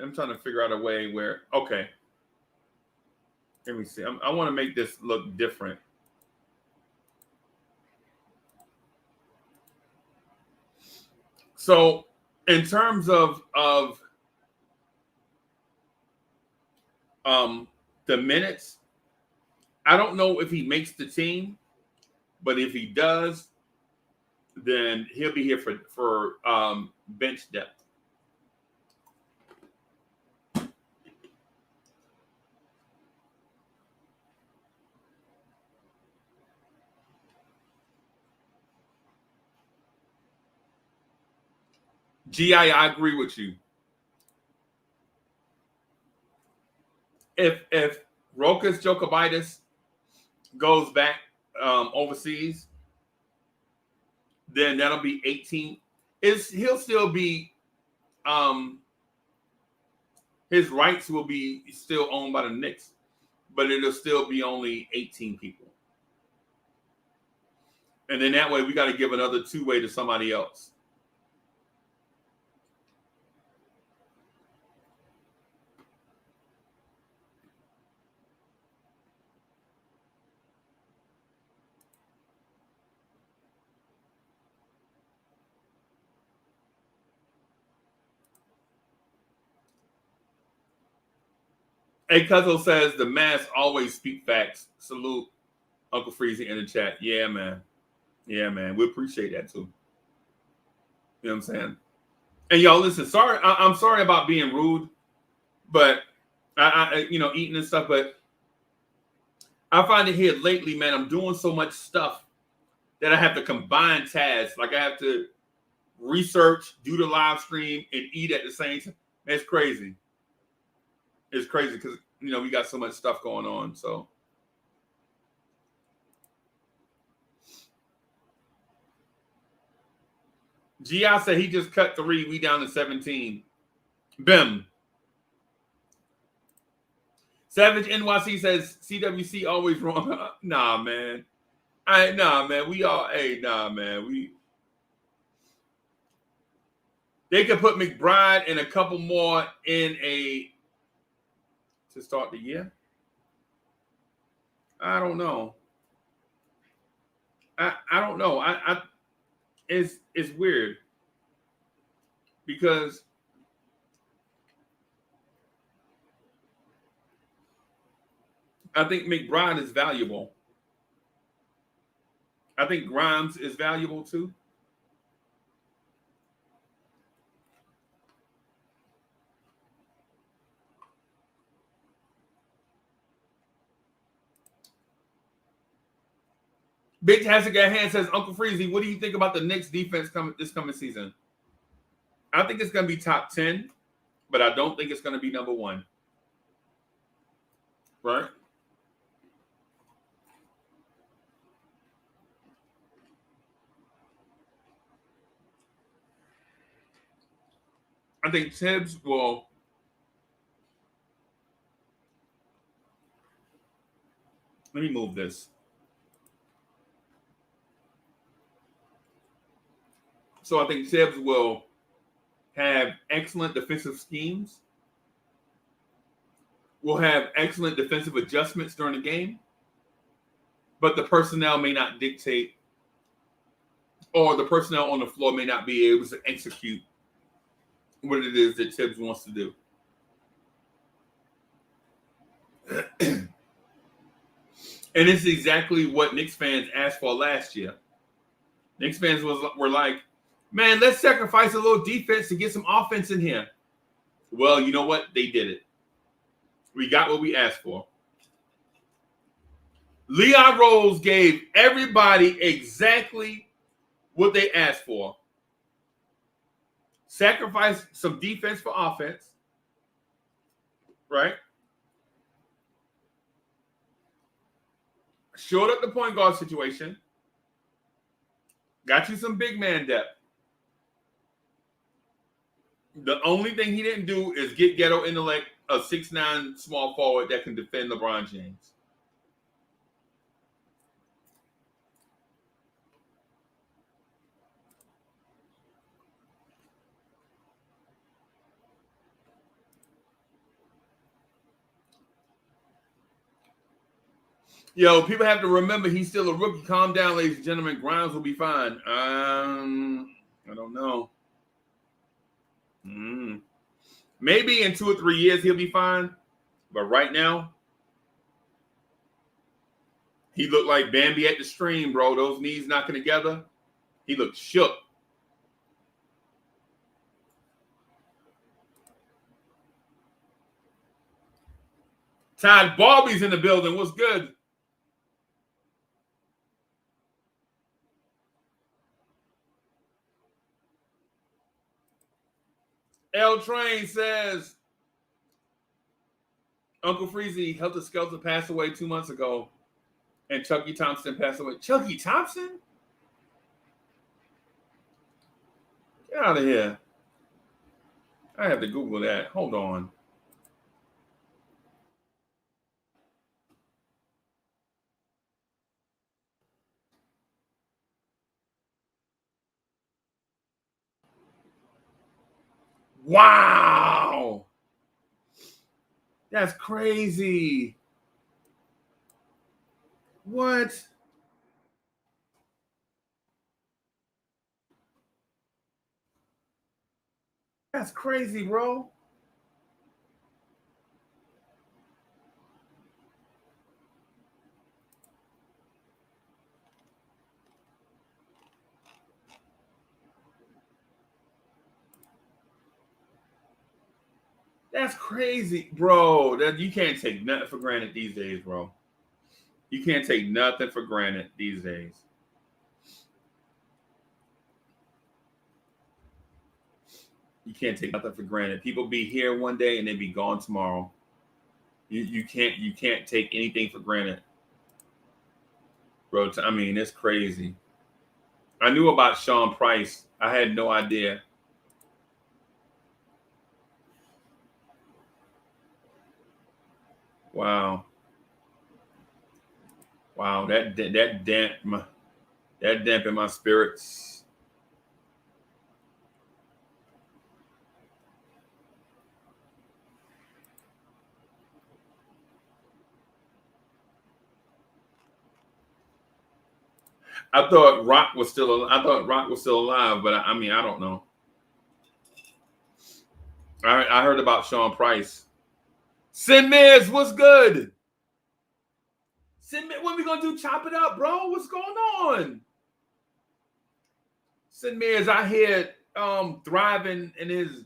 S4: I'm trying to figure out a way where, okay. Let me see. I want to make this look different. So in terms of the minutes, I don't know if he makes the team, but if he does, then he'll be here for bench depth. I agree with you. If Rokas Jokovitis goes back overseas, then that'll be 18. He'll still be his rights will be still owned by the Knicks, but it'll still be only 18 people. And then that way we got to give another 2-way to somebody else. Hey, Cuzzo says the mass always speak facts. Salute Uncle Freezy in the chat. Yeah, man. Yeah, man. We appreciate that too. You know what I'm saying? And y'all, listen. Sorry, I'm sorry about being rude, but I eating and stuff. But I find it here lately, man. I'm doing so much stuff that I have to combine tasks. Like I have to research, do the live stream, and eat at the same time. It's crazy. It's crazy because, we got so much stuff going on. So, G.I. said he just cut 3. We down to 17. Bim. Savage NYC says CWC always wrong. Nah, man. Nah, man. We all, nah, man. They could put McBride and a couple more in to start the year. I don't know. I don't know. It's weird because I think McBride is valuable. I think Grimes is valuable too. Big Tastic at Hand says, Uncle Freezy, what do you think about the Knicks defense this coming season? I think it's going to be top 10, but I don't think it's going to be number 1. Right? I think Tibbs will let me move this. So I think Tibbs will have excellent defensive schemes, will have excellent defensive adjustments during the game, but the personnel may not dictate, or the personnel on the floor may not be able to execute what it is that Tibbs wants to do. And it's exactly what Knicks fans asked for last year. Knicks fans were like, man, let's sacrifice a little defense to get some offense in here. Well, you know what? They did it. We got what we asked for. Leon Rose gave everybody exactly what they asked for. Sacrifice some defense for offense. Right? Showed up the point guard situation. Got you some big man depth. The only thing he didn't do is get ghetto intellect, a 6'9" small forward that can defend LeBron James. Yo, people have to remember he's still a rookie. Calm down, ladies and gentlemen. Grimes will be fine. I don't know. Maybe in 2 or 3 years he'll be fine. But right now, he looked like Bambi at the stream, bro. Those knees knocking together. He looked shook. Todd Barbie's in the building. What's good? L Train says, Uncle Freezy, Helter Skelter passed away 2 months ago, and Chucky Thompson passed away. Chucky Thompson? Get out of here. I have to Google that. Hold on. Wow. That's crazy. What? That's crazy, bro. That's crazy, bro. That you can't take nothing for granted these days, bro. You can't take nothing for granted these days. You can't take nothing for granted. People be here one day and they be gone tomorrow. You can't take anything for granted, bro. I mean, it's crazy. I knew about Sean Price. I had no idea. Wow. Wow, that dampened my spirits. I thought Rock was still alive, but I mean, I don't know. I heard about Sean Price. Sin Miz, what's good? Sin Miz, when we gonna do Chop It Up, bro? What's going on? Sin Miz, I hear thriving in his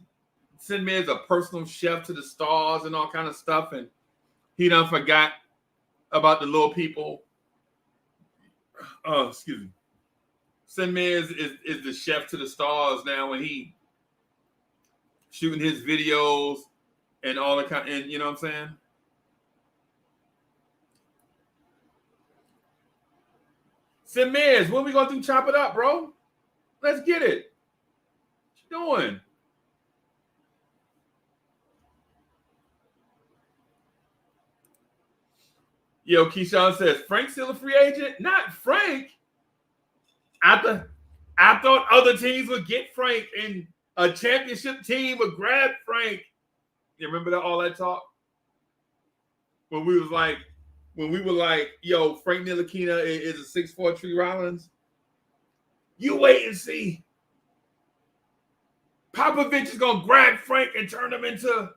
S4: Sin Miz, a personal chef to the stars and all kind of stuff, and he done forgot about the little people. Excuse me. Sin Miz is the chef to the stars now, and he shooting his videos and all the kind, and you know what I'm saying? Sin Miz, when we gonna do Chop It Up, bro? Let's get it. What you doing? Yo, Keyshawn says, Frank's still a free agent? Not Frank. I thought other teams would get Frank and a championship team would grab Frank. You remember that all that talk? When we were like, yo, Frank Ntilikina is a 6'4" Tree Rollins. You wait and see. Popovich is gonna grab Frank and turn him into.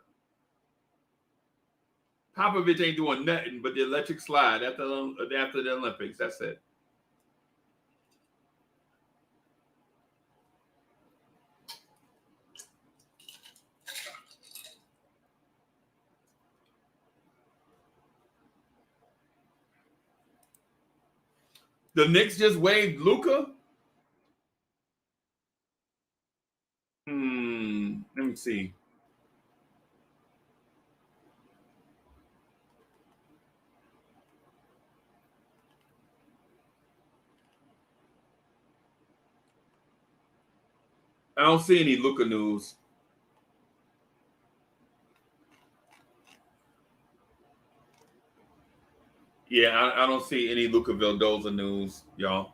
S4: Popovich ain't doing nothing but the electric slide after the Olympics. That's it. The Knicks just waived Luka. Let me see. I don't see any Luka news. Yeah, I don't see any Luka Vildoza news, y'all.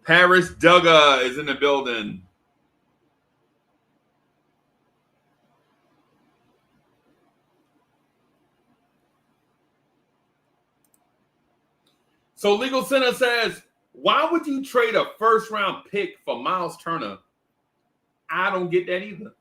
S4: Paris Dugga is in the building. So Legal Center says, why would you trade a first-round pick for Miles Turner? I don't get that either.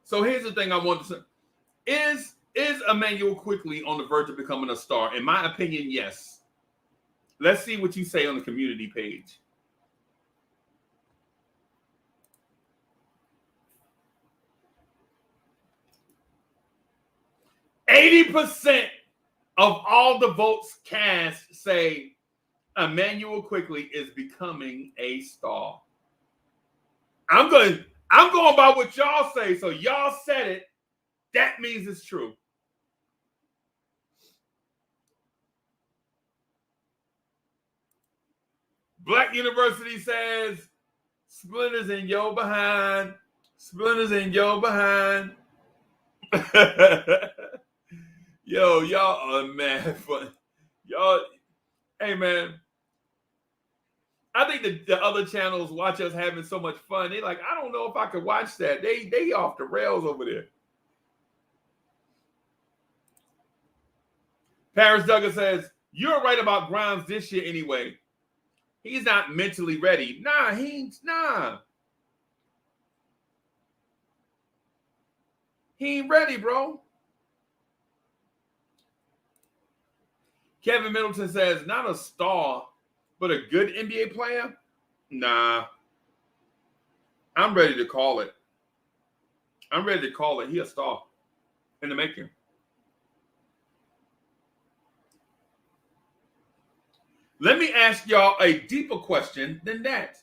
S4: So here's the thing I want to say. Is Immanuel Quickley on the verge of becoming a star? In my opinion, yes. Let's see what you say on the community page. %80 of all the votes cast say Immanuel Quickley is becoming a star. I'm going by what y'all say. So y'all said it. That means it's true. Black University says, splinters in your behind. Splinters in your behind. Yo, y'all are mad fun. Y'all, hey man. I think the other channels watch us having so much fun. They like, I don't know if I could watch that. They off the rails over there. Paris Duggar says, you're right about Grimes this year anyway. He's not mentally ready. Nah. He ain't ready, bro. Kevin Middleton says, not a star, but a good NBA player? Nah. I'm ready to call it. He a star in the making. Let me ask y'all a deeper question than that.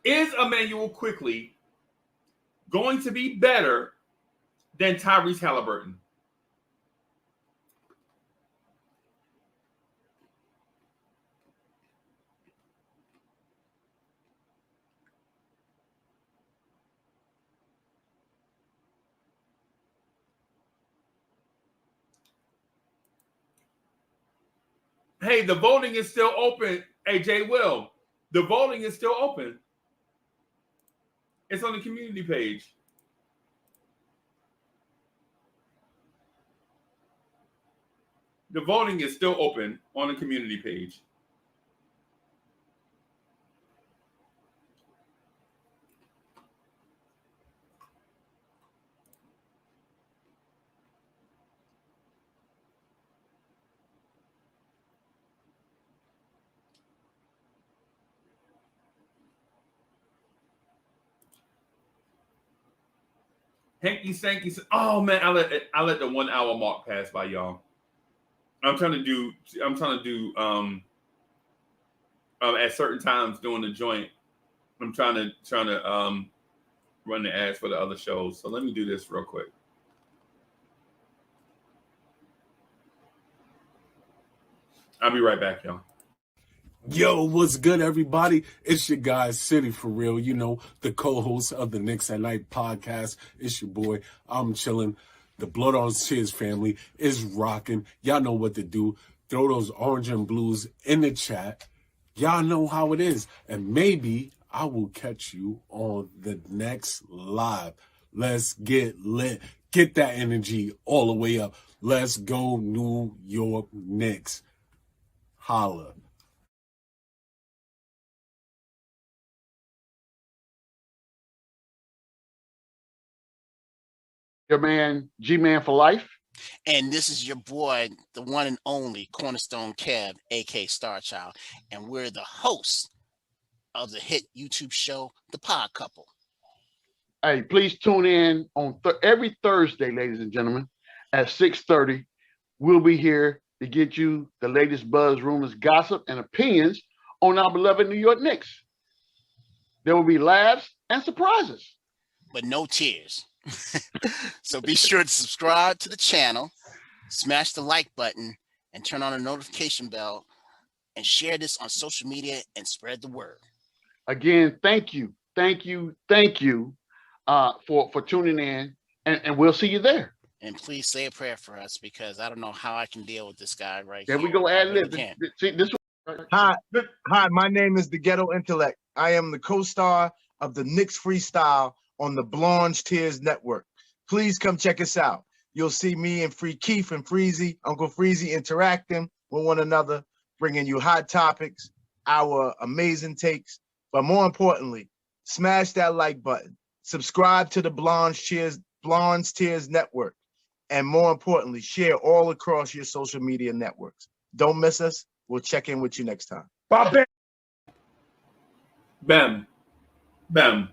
S4: Is Immanuel Quickley going to be better than Tyrese Halliburton? Hey, the voting is still open. Hey, Jay Will, the voting is still open. It's on the community page. The voting is still open on the community page. Hanky Sanky. Oh man, I let the 1 hour mark pass by, y'all. I'm trying to do at certain times during the joint. I'm trying to run the ads for the other shows. So let me do this real quick. I'll be right back, y'all.
S5: Yo, what's good, everybody? It's your guy, City for Real. You know, the co-host of the Knicks at Night podcast. It's your boy. I'm chilling. The Blorange family is rocking. Y'all know what to do. Throw those orange and blues in the chat. Y'all know how it is. And maybe I will catch you on the next live. Let's get lit. Get that energy all the way up. Let's go New York Knicks. Holla.
S6: Your man, G-Man for life.
S7: And this is your boy, the one and only Cornerstone Kev, a.k.a. Star Child. And we're the hosts of the hit YouTube show, The Pod Couple.
S6: Hey, please tune in on every Thursday, ladies and gentlemen, at 6:30. We'll be here to get you the latest buzz, rumors, gossip, and opinions on our beloved New York Knicks. There will be laughs and surprises.
S7: But no tears. So be sure to subscribe to the channel, smash the like button, and turn on the notification bell, and share this on social media and spread the word.
S6: Again, thank you for tuning in, and we'll see you there.
S7: And please say a prayer for us, because I don't know how I can deal with this guy right
S6: There
S7: here.
S6: we go, ad lib. See this.
S8: Hi, my name is the Ghetto Intellect. I am the co-star of the Knicks Freestyle on the blorangetears network. Please come check us out. You'll see me and Free Keith and Freezy, Uncle Freezy, interacting with one another, bringing you hot topics, our amazing takes, but more importantly, smash that like button, subscribe to the blorangetears network, and more importantly, share all across your social media networks. Don't miss us. We'll check in with you next time.
S4: Bam. Bam.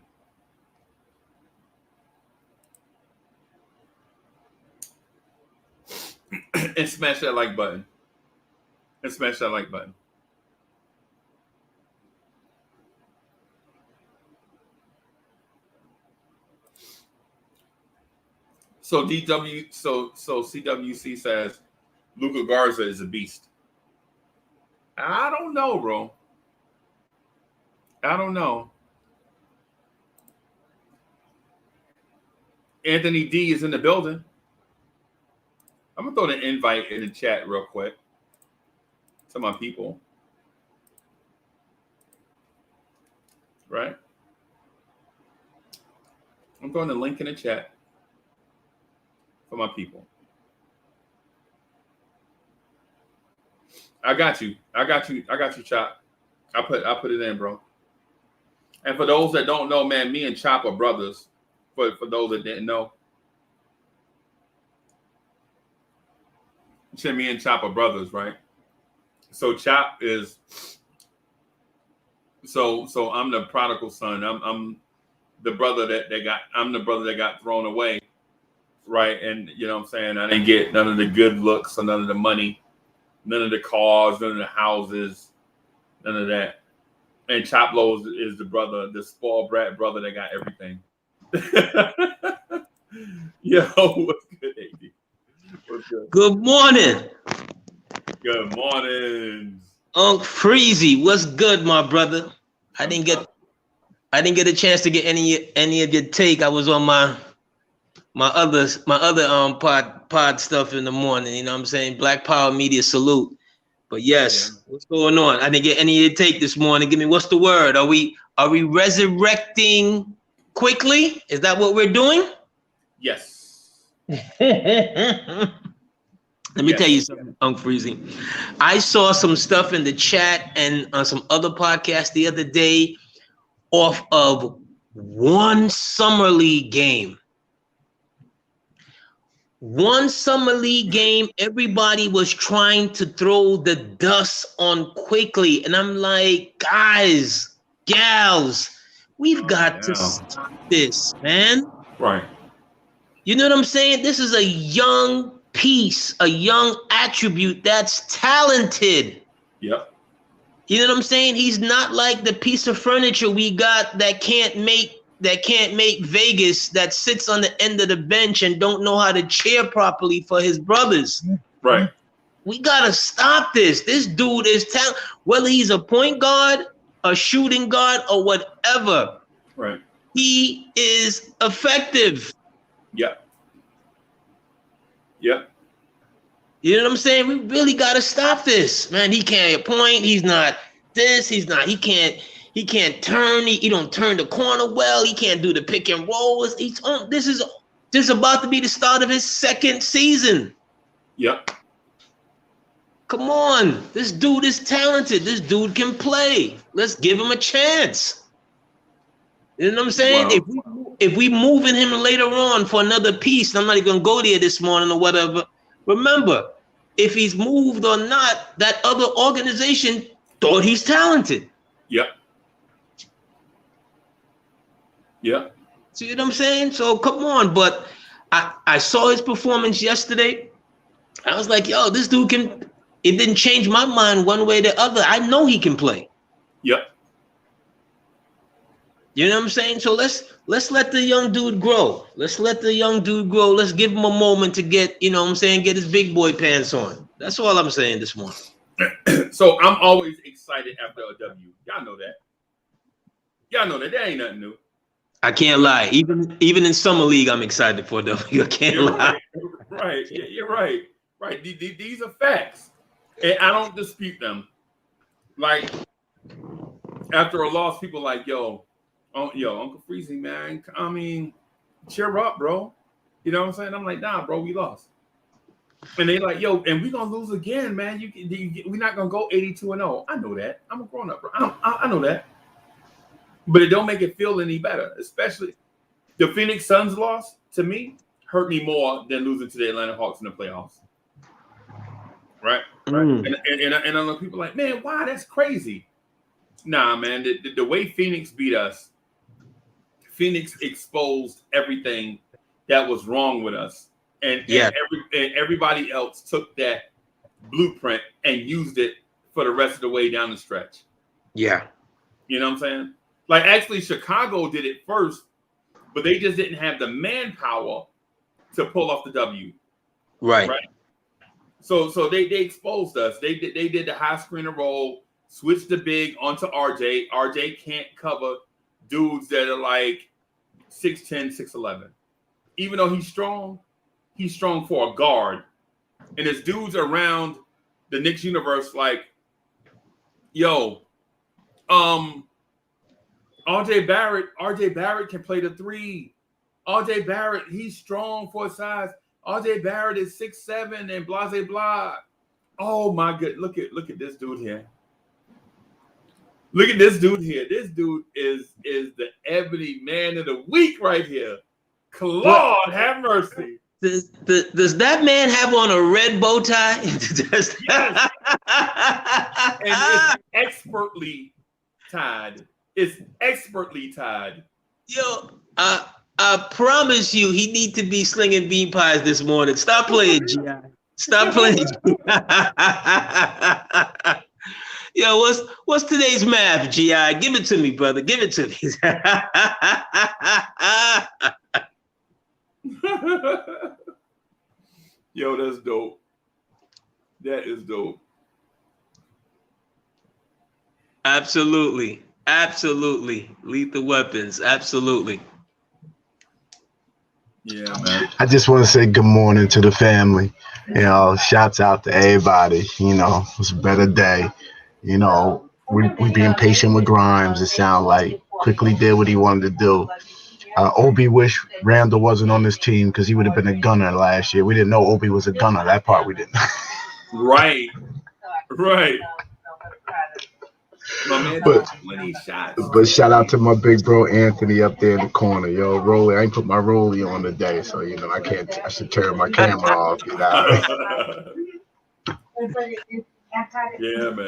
S4: And smash that like button. And smash that like button. So CWC says Luka Garza is a beast. I don't know, bro. I don't know. Anthony D is in the building. I'm gonna throw the invite in the chat real quick to my people. Right? I'm throwing the link in the chat for my people. I got you, Chop. I put it in, bro. And for those that don't know, man, me and Chop are brothers. For those that didn't know. Me and Chop are brothers, right? So Chop is so I'm the prodigal son. I'm the brother that got thrown away, right? And you know what I'm saying? I didn't get none of the good looks or none of the money, none of the cars, none of the houses, none of that. And Chop Lowe's is the brother, the spoiled brat brother that got everything. Yo, what's good, AD? What's good?
S9: Good morning.
S4: Good morning.
S9: Unc Freezy, what's good, my brother? I didn't get a chance to get any of your take. I was on my other pod stuff in the morning, you know what I'm saying? Black Power Media salute. But yes, what's going on? I didn't get any of your take this morning. Give me, what's the word? Are we resurrecting quickly? Is that what we're doing?
S4: Yes.
S9: Let me tell you something, Freezy. I saw some stuff in the chat and on some other podcasts the other day off of one summer league game. One summer league game, everybody was trying to throw the dust on Quickley. And I'm like, guys, gals, we've got to stop this, man.
S4: Right.
S9: You know what I'm saying? This is a young piece, a young attribute that's talented.
S4: Yep.
S9: You know what I'm saying? He's not like the piece of furniture we got that can't make Vegas, that sits on the end of the bench and don't know how to cheer properly for his brothers.
S4: Right.
S9: We gotta stop this. This dude is talented. Whether he's a point guard, a shooting guard, or whatever.
S4: Right.
S9: He is effective.
S4: Yep. Yep.
S9: You know what I'm saying? We really got to stop this, man. He can't point. He's not this. He's not. He can't turn. He don't turn the corner well. He can't do the pick and roll. This is about to be the start of his second season.
S4: Yep.
S9: Come on, this dude is talented. This dude can play. Let's give him a chance. You know what I'm saying?
S4: Wow.
S9: If we moving him later on for another piece, I'm not even gonna go there this morning or whatever. Remember, if he's moved or not, that other organization thought he's talented.
S4: Yep. Yep.
S9: See what I'm saying? So come on. But I saw his performance yesterday. I was like, yo, this dude can. It didn't change my mind one way or the other. I know he can play.
S4: Yep.
S9: You know what I'm saying? So let's let the young dude grow. Let's let the young dude grow. Let's give him a moment to get, you know what I'm saying, get his big boy pants on. That's all I'm saying this morning.
S4: So I'm always excited after a W. Y'all know that. Y'all know that. That ain't nothing new.
S9: I can't lie. Even in summer league, I'm excited for a W. I can't lie.
S4: Right. You're right. Right. These are facts. And I don't dispute them. Like, after a loss, people like, yo, Uncle Freezy, man, I mean, cheer up, bro. You know what I'm saying? I'm like, nah, bro, we lost. And they like, yo, and we gonna lose again, man. We're not gonna go 82-0. I know that. I'm a grown up, bro. I know that. But it don't make it feel any better. Especially the Phoenix Suns loss, to me, hurt me more than losing to the Atlanta Hawks in the playoffs. Right? And I know people like, man, why? That's crazy. Nah, man, the way Phoenix beat us, Phoenix exposed everything that was wrong with us. And everybody else took that blueprint and used it for the rest of the way down the stretch.
S9: Yeah.
S4: You know what I'm saying? Like, actually, Chicago did it first, but they just didn't have the manpower to pull off the W.
S9: Right.
S4: So they exposed us. They did the high screener roll, switched the big onto RJ. RJ can't cover dudes that are like 6'10", 6'11". Even though he's strong for a guard. And there's dudes around the Knicks universe like, yo, RJ Barrett can play the three. RJ Barrett, he's strong for his size. RJ Barrett is 6'7" and blah, blah, blah. Oh my good. Look at this dude here. Look at this dude here. This dude is the ebony man of the week right here. Claude, have mercy.
S9: Does that man have on a red bow tie?
S4: Yes. And it's expertly tied. It's expertly tied.
S9: Yo, I promise you, he need to be slinging bean pies this morning. Stop playing, G.I. Stop playing. Yo, what's today's math, G.I.? Give it to me, brother. Give it to me.
S4: Yo, that's dope. That is dope.
S9: Absolutely. Lethal weapons. Absolutely.
S4: Yeah, man.
S8: I just want to say good morning to the family. You know, shouts out to everybody. You know, it's a better day. You know, we being patient with Grimes. It sounds like Quickly did what he wanted to do. Obi wish Randall wasn't on this team because he would have been a gunner last year. We didn't know Obi was a gunner. That part we didn't.
S4: Right. My man,
S8: But-
S4: 20 shots.
S8: But shout out to my big bro Anthony up there in the corner. Yo, Rolly, I ain't put my Rolly on today, so you know I should turn my camera off. You know.
S4: Yeah, man.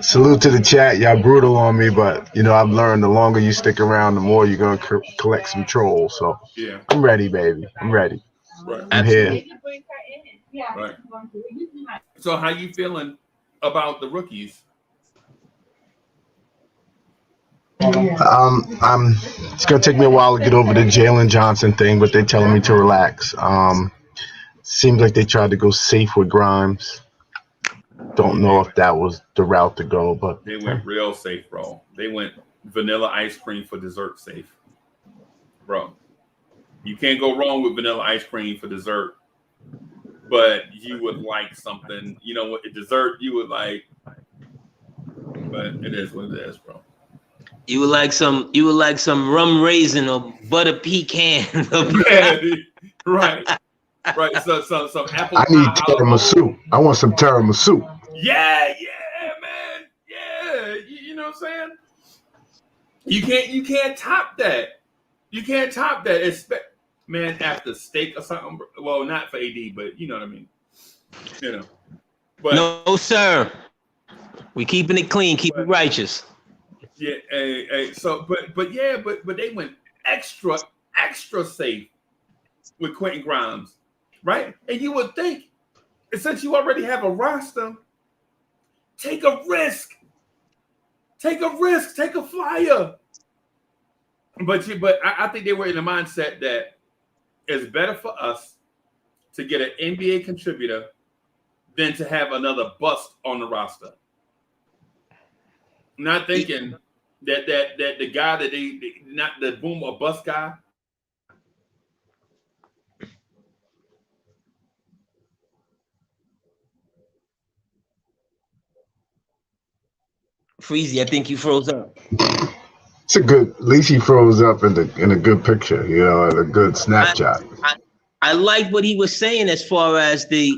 S8: Salute to the chat. Y'all brutal on me, but you know I've learned the longer you stick around, the more you're gonna collect some trolls. So
S4: Yeah.
S8: I'm ready, baby. I'm ready.
S4: Right.
S8: I'm here.
S4: Right. So how you feeling about the rookies?
S8: It's gonna take me a while to get over the Jalen Johnson thing, but they're telling me to relax. Seems like they tried to go safe with Grimes. Don't know if that was the route to go, but
S4: They went real safe, bro. They went vanilla ice cream for dessert safe, bro. You can't go wrong with vanilla ice cream for dessert, but you would like something, you know what, dessert you would like, but it is what it is, bro.
S9: You would like some rum raisin or butter pecan.
S4: Yeah, right. So some apple.
S8: I need tiramisu. I want some tiramisu.
S4: Yeah, man. Yeah, you know what I'm saying? You can't top that. You can't top that. Man, after steak or something. Well, not for AD, but you know what I mean. You know. But
S9: no, sir. We keeping it clean, keep it righteous.
S4: Yeah, so but they went extra safe with Quentin Grimes, right? And you would think, since you already have a roster, take a risk, take a flyer. But I think they were in the mindset that it's better for us to get an NBA contributor than to have another bust on the roster. Not thinking that the guy that they not the boom or bust guy.
S9: Freezy, I think you froze up.
S8: It's a good. At least he froze up in a good picture, you know, in a good Snapchat.
S9: I like what he was saying as far as the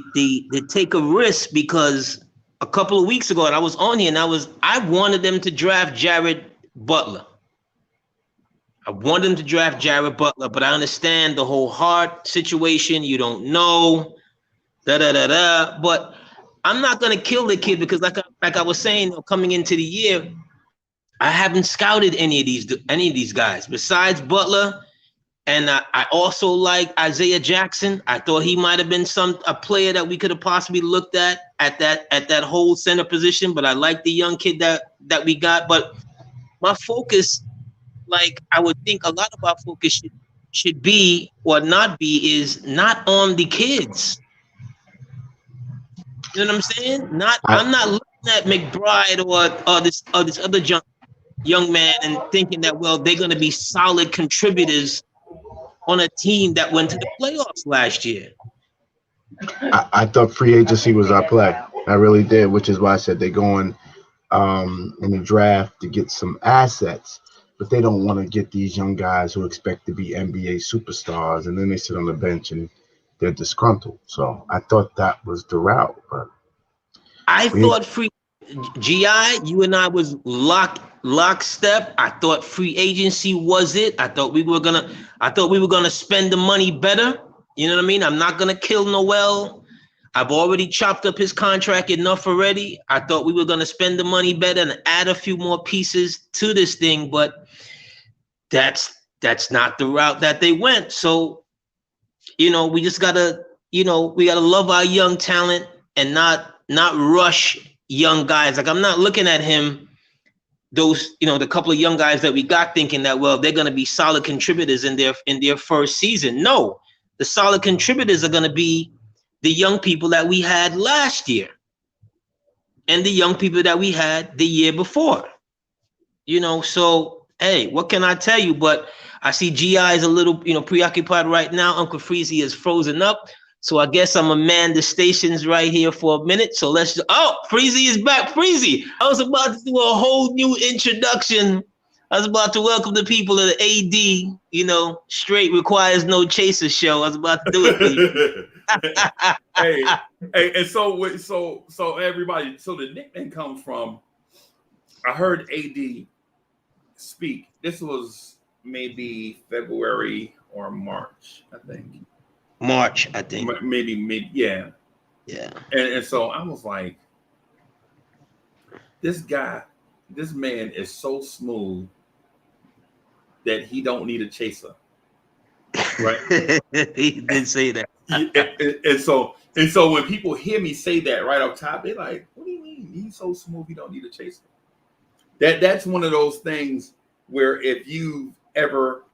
S9: take a risk, because a couple of weeks ago, and I was on here, and I wanted them to draft Jared Butler. But I understand the whole heart situation. You don't know, But I'm not gonna kill the kid because, like I was saying, coming into the year, I haven't scouted any of these guys besides Butler, and I also like Isaiah Jackson. I thought he might have been a player that we could have possibly looked at that whole center position. But I like the young kid that we got. But my focus, like I would think a lot of our focus should be or not be, is not on the kids. You know what I'm saying? I'm not looking at McBride or this other young man and thinking that, well, they're going to be solid contributors on a team that went to the playoffs last year.
S8: I thought free agency was our play. I really did, which is why I said they're going in the draft to get some assets, but they don't want to get these young guys who expect to be NBA superstars, and then they sit on the bench and they're disgruntled. So I thought that was the route. But
S9: I thought free GI, you and I was lockstep. I thought free agency was it. I thought we were gonna spend the money better. You know what I mean? I'm not gonna kill Noel. I've already chopped up his contract enough already. I thought we were gonna spend the money better and add a few more pieces to this thing, but that's not the route that they went. So, we just gotta, we gotta love our young talent and not rush young guys. Like, I'm not looking at him, those, the couple of young guys that we got, thinking that, well, they're gonna be solid contributors in their first season. No, the solid contributors are gonna be the young people that we had last year and the young people that we had the year before. So, hey, what can I tell you? But I see GI is a little, preoccupied right now. Uncle Freezy is frozen up. So I guess I'm a man the stations right here for a minute. So Freezy is back. Freezy, I was about to do a whole new introduction. I was about to welcome the people of the AD, straight requires no chaser show. I was about to do it for you.
S4: hey, and so everybody, so the nickname comes from, I heard AD speak. This was maybe February or March, I think.
S9: March, I think.
S4: Maybe, yeah.
S9: Yeah.
S4: And so I was like, this man is so smooth that he don't need a chaser. Right?
S9: He did say that.
S4: and so when people hear me say that right up top, they're like, what do you mean? He's so smooth, he don't need a chaser. That's one of those things where if you ever,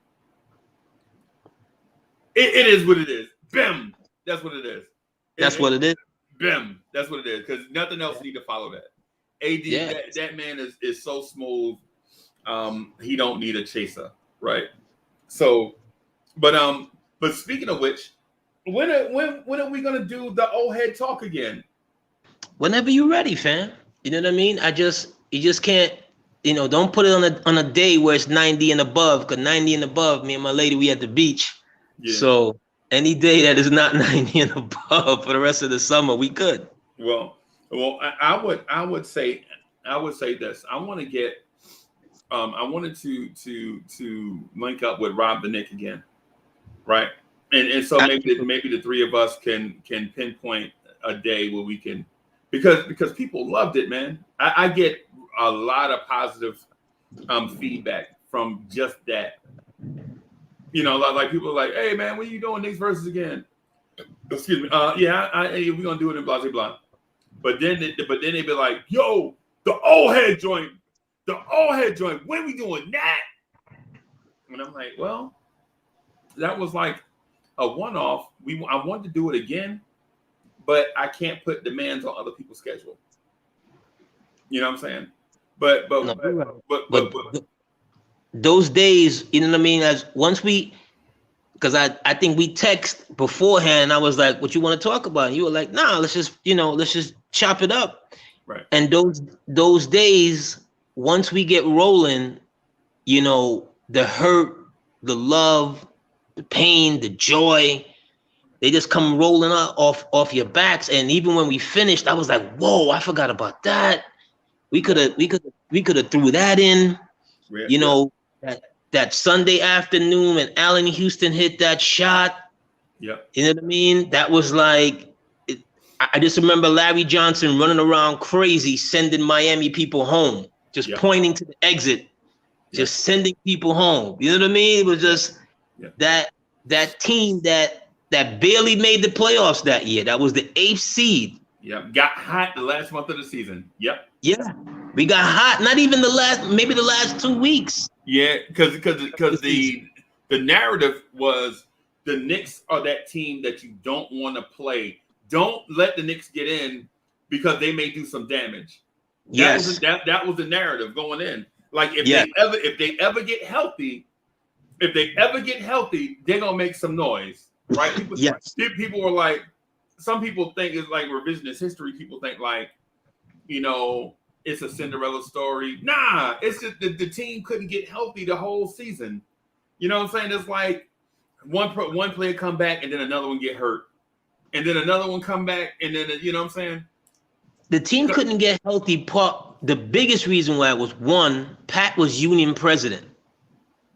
S4: it is what it is. Bim. That's what it is.
S9: That's what it is.
S4: Bim. That's what it is. Because nothing else need to follow that. AD, that man is so smooth. He don't need a chaser, right? So, but speaking of which, when are we gonna do the old head talk again?
S9: Whenever you're ready, fam. You know what I mean? You just can't. Don't put it on a day where it's 90 and above. Because 90 and above, me and my lady, we at the beach. Yeah. So any day that is not 90 and above for the rest of the summer, we could.
S4: Well, I would say this. I want to get. I wanted to link up with Rob the Nick again, right? And so maybe the three of us can pinpoint a day where we can, because people loved it, man. I get a lot of positive feedback from just that. Like people are like, hey man, when you doing Knicks versus again? Excuse me. We're gonna do it in blah blah blah. But then they be like, yo, the old head joint. When we doing that? And I'm like, well, that was like a one-off. I want to do it again, but I can't put demands on other people's schedule. You know what I'm saying? But
S9: those days, you know what I mean? Because I think we text beforehand. I was like, what you want to talk about? And you were like, nah, let's just chop it up.
S4: Right.
S9: And those days, once we get rolling, the hurt, the love, the pain, the joy, they just come rolling off your backs. And even when we finished, I was like, whoa, I forgot about that. We could have threw that in. That Sunday afternoon when Allen Houston hit that shot.
S4: Yeah.
S9: You know what I mean? That was like, I just remember Larry Johnson running around crazy, sending Miami people home, just pointing to the exit, just sending people home. You know what I mean? It was just that team that barely made the playoffs that year. That was the 8th seed.
S4: Yeah, got hot the last month of the season. Yep.
S9: Yeah, we got hot. Not even maybe the last 2 weeks.
S4: Yeah, because the narrative was the Knicks are that team that you don't want to play. Don't let the Knicks get in because they may do some damage. That was the narrative going in. Like if they ever get healthy, they're gonna make some noise, right? People were like, some people think it's like revisionist history. People think like, it's a Cinderella story. Nah, it's just the team couldn't get healthy the whole season. You know what I'm saying? It's like one player come back and then another one get hurt. And then another one come back and then, you know what I'm saying?
S9: The team couldn't get healthy. The biggest reason why was, one, Pat was union president.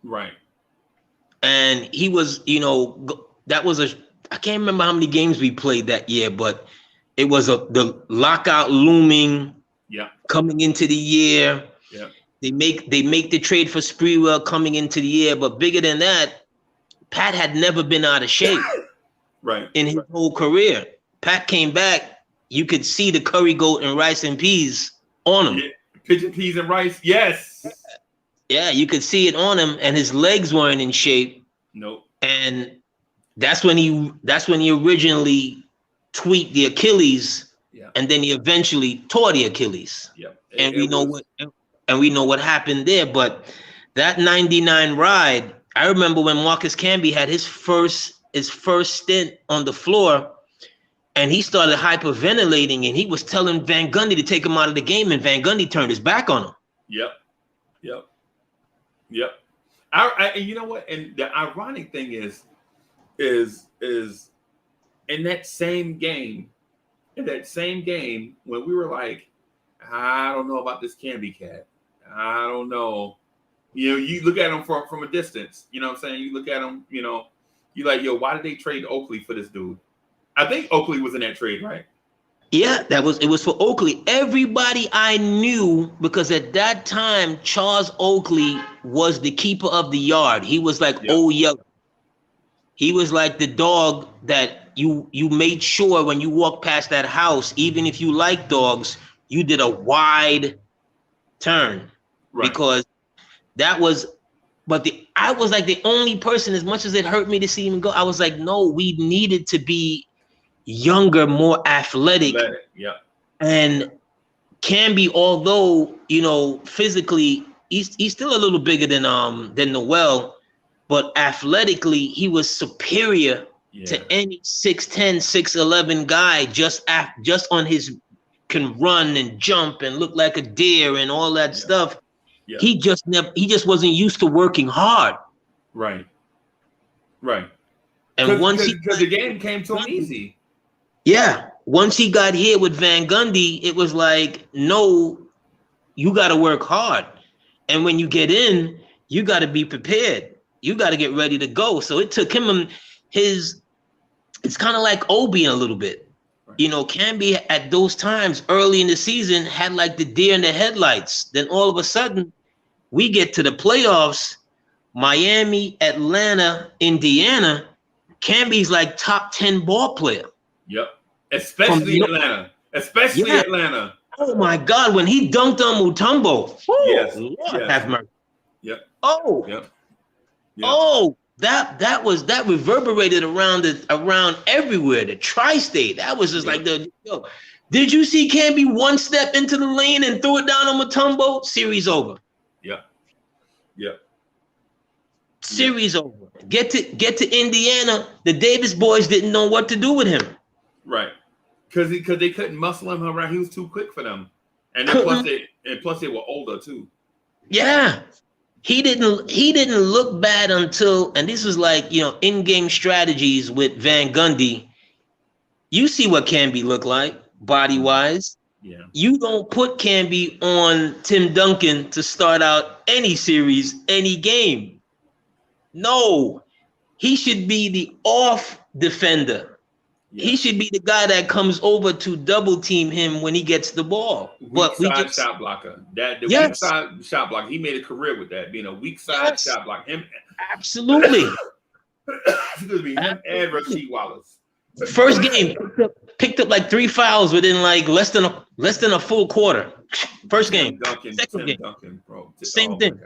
S4: Right.
S9: And he was, I can't remember how many games we played that year, but it was the lockout looming.
S4: Yeah.
S9: Coming into the year.
S4: Yeah.
S9: They make the trade for Sprewell coming into the year, but bigger than that, Pat had never been out of shape.
S4: Right.
S9: In his whole career. Pat came back, you could see the curry goat and rice and peas on him.
S4: Yeah. Pigeon peas and rice, yes.
S9: Yeah, you could see it on him, and his legs weren't in shape.
S4: Nope.
S9: And that's when he originally tweaked the Achilles. Yeah. And then he eventually tore the Achilles.
S4: Yep.
S9: And we know what happened there. But that 99 ride, I remember when Marcus Camby had his first stint on the floor, and he started hyperventilating, and he was telling Van Gundy to take him out of the game, and Van Gundy turned his back on him.
S4: Yep. And you know what? And the ironic thing is in that same game, when we were like, I don't know about this Camby cat. I don't know. You know, you look at him from a distance. You know what I'm saying? You look at him, you know, you're like, yo, why did they trade Oakley for this dude? I think Oakley was in that trade, right?
S9: Yeah, it was for Oakley. Everybody I knew, because at that time, Charles Oakley was the keeper of the yard. He was like, oh, yeah. He was like the dog that you made sure when you walked past that house, even if you like dogs, you did a wide turn. Right. Because that was, I was like the only person, as much as it hurt me to see him go, I was like, no, we needed to be younger, more athletic.
S4: Yeah.
S9: And Camby, although, you know, physically, he's still a little bigger than Noel, but athletically, he was superior to any 6'10", 6'11" guy. Just on his can run and jump and look like a deer and all that stuff. Yeah. He just wasn't used to working hard.
S4: Right. And
S9: because
S4: the game came to him easy.
S9: Yeah. Once he got here with Van Gundy, it was like, no, you got to work hard. And when you get in, you got to be prepared. You got to get ready to go. So it took him it's kind of like Obi a little bit. Right. You know, Camby at those times early in the season had like the deer in the headlights. Then all of a sudden, we get to the playoffs, Miami, Atlanta, Indiana. Camby's like top 10 ball player.
S4: Yep. Especially Atlanta. Atlanta.
S9: Oh my God, when he dunked on Mutombo.
S4: Yes.
S9: Lord have mercy.
S4: Yep.
S9: Oh.
S4: Yep.
S9: Oh, that reverberated around everywhere. The tri-state. That was just like did you see Camby one step into the lane and throw it down on Mutombo? Series over.
S4: Yep.
S9: Series over. Get to Indiana. The Davis boys didn't know what to do with him.
S4: Right. Because they couldn't muscle him around. He was too quick for them. And then plus they were older too.
S9: Yeah. He didn't look bad until, and this was like, you know, in-game strategies with Van Gundy. You see what Camby looked like body-wise.
S4: Yeah. You
S9: don't put Camby on Tim Duncan to start out any series, any game. No, he should be the off defender. Yeah. He should be the guy that comes over to double team him when he gets the ball.
S4: Weak side shot blocker. Weak side shot blocker. He made a career with that, being a weak side shot blocker. Him,
S9: absolutely.
S4: Excuse me. Him and Rasheed Wallace.
S9: First game picked up like 3 fouls within like less than a full quarter. First game. Second game. Same thing.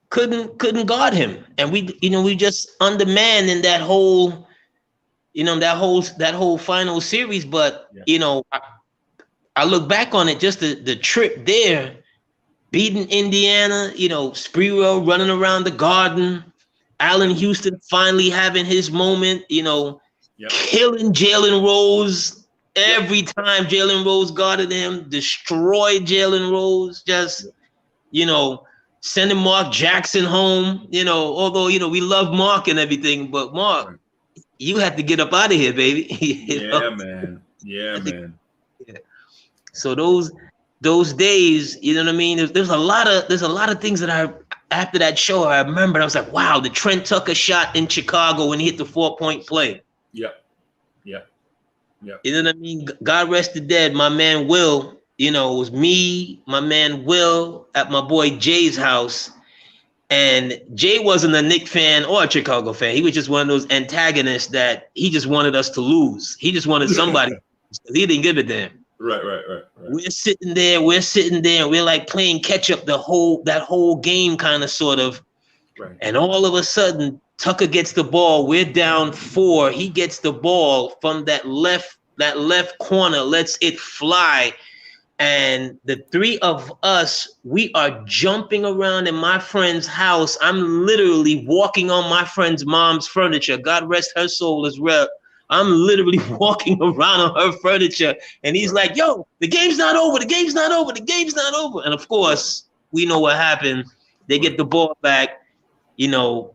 S9: Couldn't guard him, and we just undermanned in that whole. That whole final series, but I look back on it, just the trip there, beating Indiana, Sprewell running around the Garden, Allen Houston finally having his moment, killing Jalen Rose every time Jalen Rose guarded him, destroyed Jalen Rose, just sending Mark Jackson home, although we love Mark and everything, but Mark. You have to get up out of here, baby.
S4: Man. Yeah.
S9: So those days, you know what I mean? There's a lot of things that after that show I remember. I was like, wow, the Trent Tucker shot in Chicago when he hit the 4-point play.
S4: Yeah.
S9: You know what I mean? God rest the dead. My man Will, it was me, my man Will at my boy Jay's house. And Jay wasn't a Knicks fan or a Chicago fan. He was just one of those antagonists that he just wanted us to lose. He just wanted somebody. He didn't give a damn.
S4: Right.
S9: We're sitting there, and we're like playing catch up that whole game, kind of, sort of.
S4: Right.
S9: And all of a sudden, Tucker gets the ball. We're down 4. He gets the ball from that left corner, lets it fly. And the three of us, we are jumping around in my friend's house. I'm literally walking on my friend's mom's furniture. God rest her soul as well. I'm literally walking around on her furniture. And he's like, yo, the game's not over. The game's not over. The game's not over. And of course, we know what happened. They get the ball back, you know,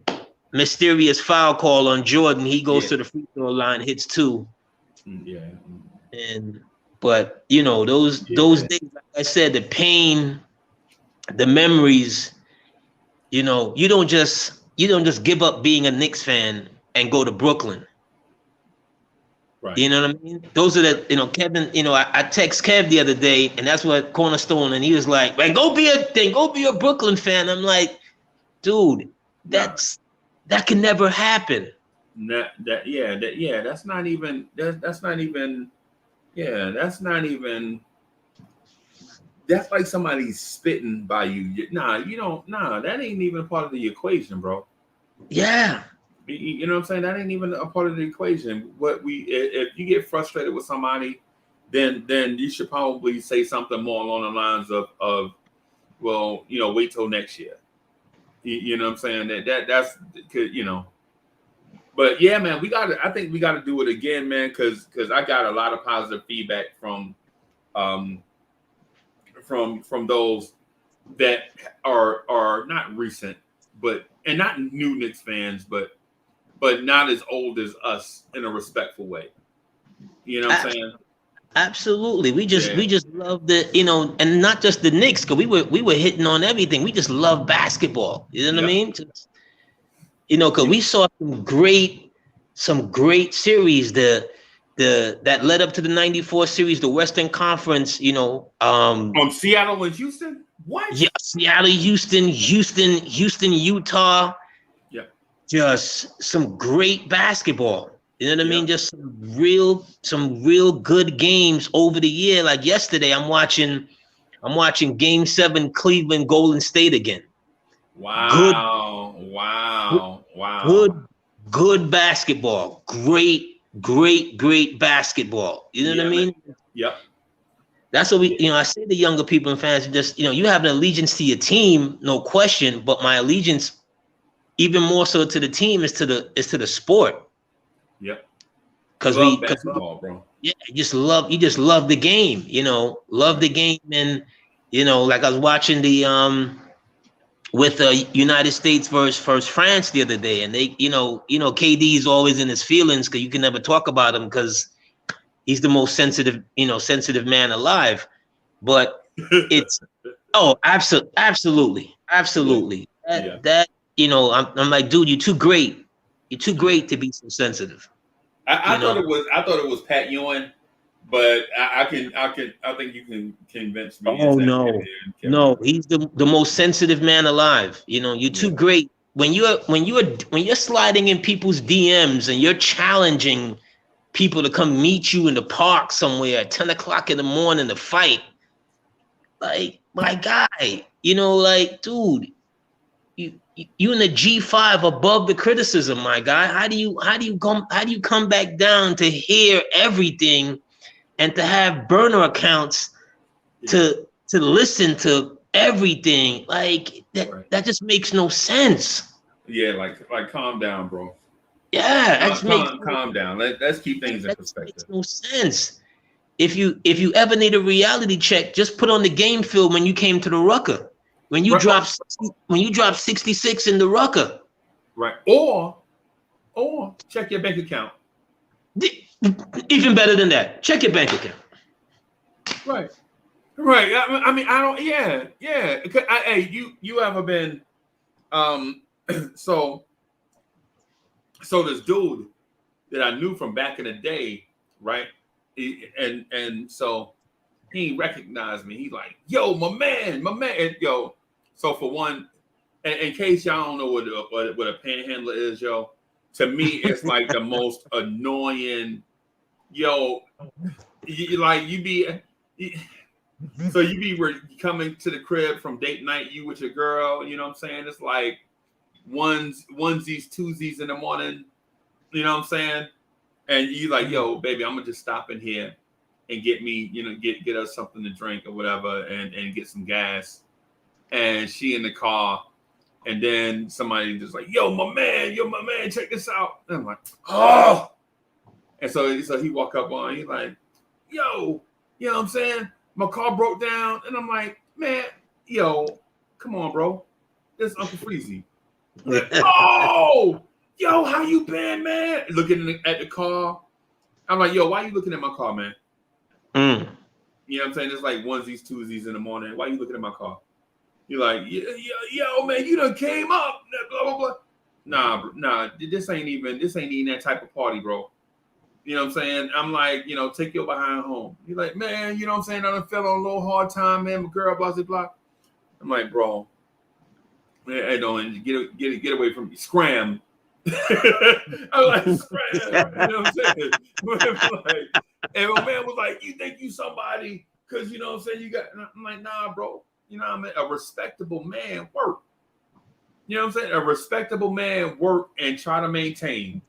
S9: mysterious foul call on Jordan. He goes to the free throw line, hits 2.
S4: Yeah.
S9: But you know, those days, like I said, the pain, the memories, you know, you don't just give up being a Knicks fan and go to Brooklyn.
S4: Right.
S9: You know what I mean? Those are the, you know, Kevin, you know, I text Kev the other day, and that's what Cornerstone, and he was like, man, go be a Brooklyn fan. I'm like, dude, that can never happen.
S4: That's not even that's like somebody spitting by you. That ain't even part of the equation, bro.
S9: Yeah.
S4: You know what I'm saying? That ain't even a part of the equation. If you get frustrated with somebody, then you should probably say something more along the lines of well, you know, wait till next year. You know what I'm saying? That's you know. But yeah, man, I think we gotta do it again, man, because I got a lot of positive feedback from those that are not recent, and not new Knicks fans, but not as old as us in a respectful way. You know what I'm saying?
S9: Absolutely. We just love the, you know, and not just the Knicks, because we were hitting on everything. We just love basketball. You know what I mean? Just, you know, because we saw some great series. That led up to the '94 series, the Western Conference. You know,
S4: from Seattle and Houston. What?
S9: Yeah, Seattle, Houston, Utah.
S4: Yeah,
S9: just some great basketball. You know what I mean? Just some real good games over the year. Like yesterday, I'm watching Game 7, Cleveland, Golden State again.
S4: Wow.
S9: Good basketball. Great basketball. You know what I mean?
S4: Yep.
S9: That's what we, you know, I say to younger people and fans, just, you know, you have an allegiance to your team, no question, but my allegiance, even more so to the team, is to the sport.
S4: Yep.
S9: Because
S4: basketball, bro.
S9: Yeah, you just love the game, you know, the game. And, you know, like I was watching the with the United States versus France the other day, and they, you know, KD is always in his feelings because you can never talk about him because he's the most sensitive man alive. But it's absolutely. That you know, I'm like, dude, you're too great. You're too great to be so sensitive.
S4: I thought it was Pat Ewing, but I think you can convince me.
S9: Oh no, he's the most sensitive man alive. You know, you're too great. When you're sliding in people's DMs and you're challenging people to come meet you in the park somewhere at 10 o'clock in the morning to fight, like, my guy, you know, like, dude, you in the G5 above the criticism, my guy. How do you come back down to hear everything and to have burner accounts to listen to everything? Like that just makes no sense.
S4: Yeah, like calm down, bro.
S9: Yeah,
S4: calm down. Let's keep things in perspective.
S9: Makes no sense. If you ever need a reality check, just put on the game film when you came to the Rucker. When you drop 66 in the Rucker.
S4: Right. Or check your bank account.
S9: Even better than that. Check your bank account.
S4: Right. I mean, I don't. Yeah. Hey, you ever been? So this dude that I knew from back in the day, right? And so he recognized me. He's like, "Yo, my man, yo." So for one, in case y'all don't know what a panhandler is, yo, to me it's like the most annoying. Yo, you be coming to the crib from date night, you with your girl. You know what I'm saying? It's like onesies, twosies in the morning. You know what I'm saying? And you like, yo, baby, I'm gonna just stop in here and get me, get us something to drink or whatever, and get some gas. And she in the car, and then somebody just like, yo, my man, check this out. And I'm like, oh. And so he walk up on, he's like, yo, you know what I'm saying? My car broke down. And I'm like, man, yo, come on, bro. This is Uncle Freezy. Like, oh, yo, how you been, man? Looking at the car. I'm like, yo, why you looking at my car, man? You know what I'm saying? It's like onesies, twosies in the morning. Why you looking at my car? You're like, yo, man, you done came up. Blah, blah, blah. Nah, this ain't even that type of party, bro. You know what I'm saying? I'm like, take your behind home. You're like, man, you know what I'm saying? I done fell on a little hard time, man. My girl, blah, blah, blah. I'm like, bro, hey, don't get away from me. Scram. I'm like, scram. You know what I'm saying? And my man was like, you think you somebody? Because, you know what I'm saying? You got, I'm like, nah, bro. You know what I mean? A respectable man work. You know what I'm saying? A respectable man work and try to maintain.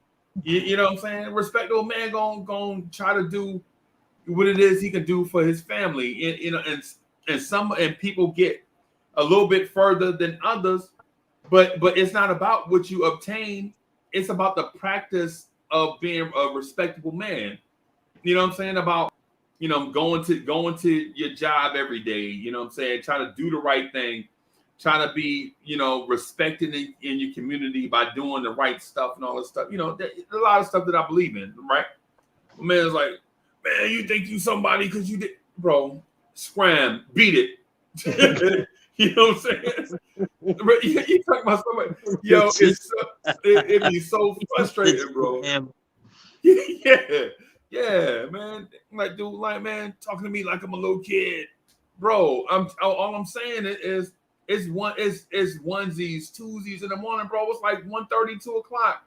S4: You know what I'm saying? A respectable man gonna try to do what it is he can do for his family. And people get a little bit further than others, but it's not about what you obtain. It's about the practice of being a respectable man. You know what I'm saying? About going to your job every day. You know what I'm saying? Try to do the right thing. Try to be, respected in your community by doing the right stuff and all this stuff. A lot of stuff that I believe in, right? My man's like, man, you think you somebody because you did, bro, scram, beat it. You know what I'm saying? You talking about somebody, yo, it'd be so frustrating, bro. Yeah, man. Like, dude, man, talking to me like I'm a little kid, bro. All I'm saying is it's onesies, twosies in the morning, bro. It's like 1:30, 2 o'clock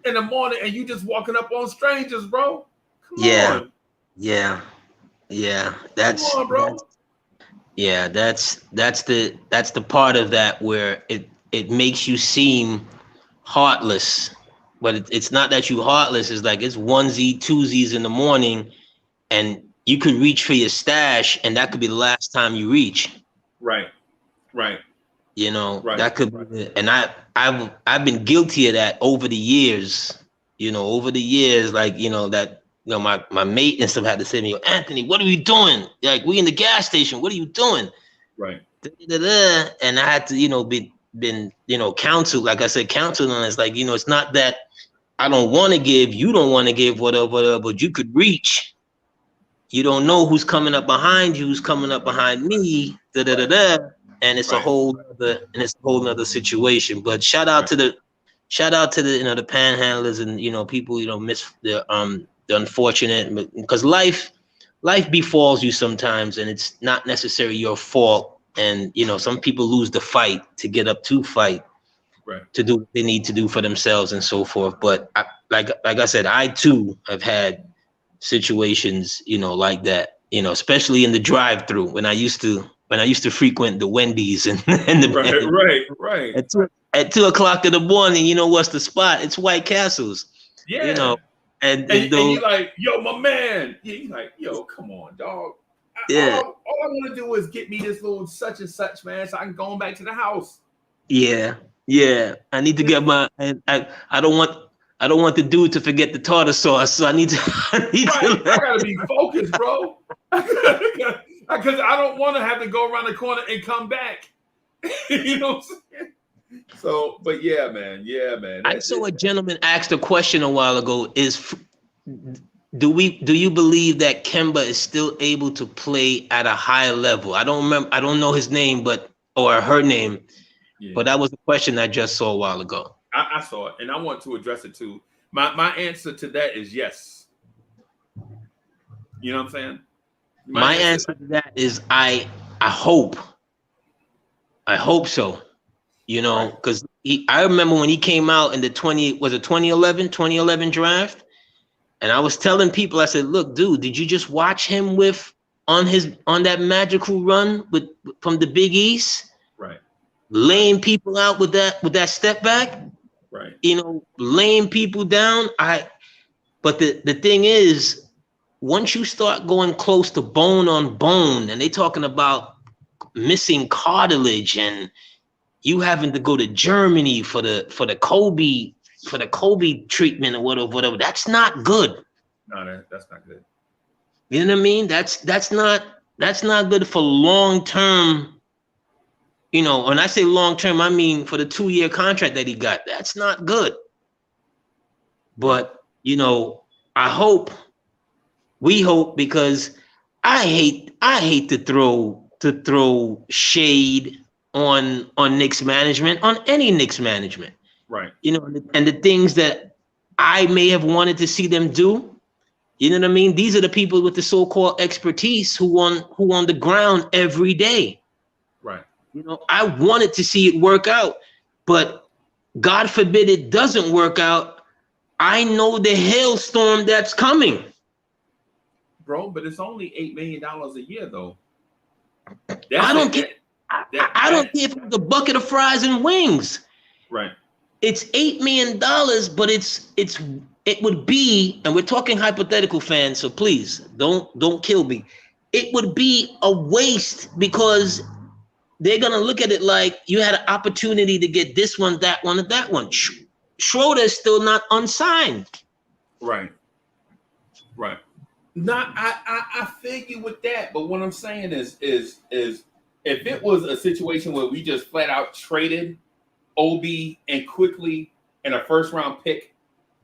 S4: in the morning, and you just walking up on strangers, bro. Come on.
S9: Yeah. That's
S4: come on, bro.
S9: That's the part of that where it makes you seem heartless. But it's not that you heartless. It's like it's onesie, twosies in the morning, and you could reach for your stash, and that could be the last time you reach.
S4: Right.
S9: Right. That could be. And I've been guilty of that over the years. My mate and stuff had to say to me, Anthony, what are you doing? Like, we in the gas station. What are you doing?
S4: Right.
S9: And I had to, been counseled. Like I said, counseled, and it's like, it's not that I don't want to give, you don't want to give, whatever, but you could reach. You don't know who's coming up behind you, who's coming up behind me, and it's a whole other situation. But shout out to the the panhandlers and people miss the unfortunate, because life befalls you sometimes, and it's not necessarily your fault. And some people lose the fight to get up to fight. Right. To do what they need to do for themselves and so forth. But like I said, I too have had situations, like that, especially in the drive-through when I used to frequent the Wendy's and the
S4: right.
S9: At 2 o'clock in the morning, what's the spot? It's White Castles.
S4: Yeah. And you're like, yo, my man. Yeah, you're like, yo, come on, dog.
S9: Yeah.
S4: All I want to do is get me this little such and such, man, so I can go back to the house.
S9: Yeah. I need to get my. I don't want the dude to forget the tartar sauce, so I need to.
S4: I gotta be focused, bro. Because I don't want to have to go around the corner and come back. You know what I'm saying? So, but yeah, man.
S9: I saw a gentleman asked a question a while ago. Do you believe that Kemba is still able to play at a high level? I don't remember. I don't know his name, or her name. Yeah. But that was the question I just saw a while ago.
S4: I saw it, and I want to address it too. My answer to that is yes. You know what I'm saying?
S9: My answer to that is I hope so. Because I remember when he came out in the 2011 draft, and I was telling people, I said, look, dude, did you just watch him on that magical run from the Big East?
S4: Right.
S9: Laying people out with that step back,
S4: right?
S9: Laying people down. But the thing is, once you start going close to bone on bone, and they talking about missing cartilage and you having to go to Germany for the Kobe treatment or whatever, that's not good.
S4: No, that's not good.
S9: You know what I mean? That's not good for long term. You know, when I say long term, I mean for the 2-year contract that he got. That's not good. But you know, we hope, because I hate to throw shade on Knicks management, on any Knicks management.
S4: Right.
S9: You know, and the things that I may have wanted to see them do. You know what I mean? These are the people with the so-called expertise who on the ground every day.
S4: Right.
S9: You know, I wanted to see it work out, but God forbid it doesn't work out. I know the hailstorm that's coming.
S4: Bro, but it's only $8 million a year, though.
S9: I don't care. I don't care if it's a bucket of fries and wings.
S4: Right.
S9: It's $8 million, but it would be, and we're talking hypothetical, fans, so please don't kill me. It would be a waste, because they're gonna look at it like you had an opportunity to get this one, that one, and that one. Schroeder is still not unsigned.
S4: Right. Right. Not, I figure with that, but what I'm saying is if it was a situation where we just flat out traded Obi and Quickley and a first round pick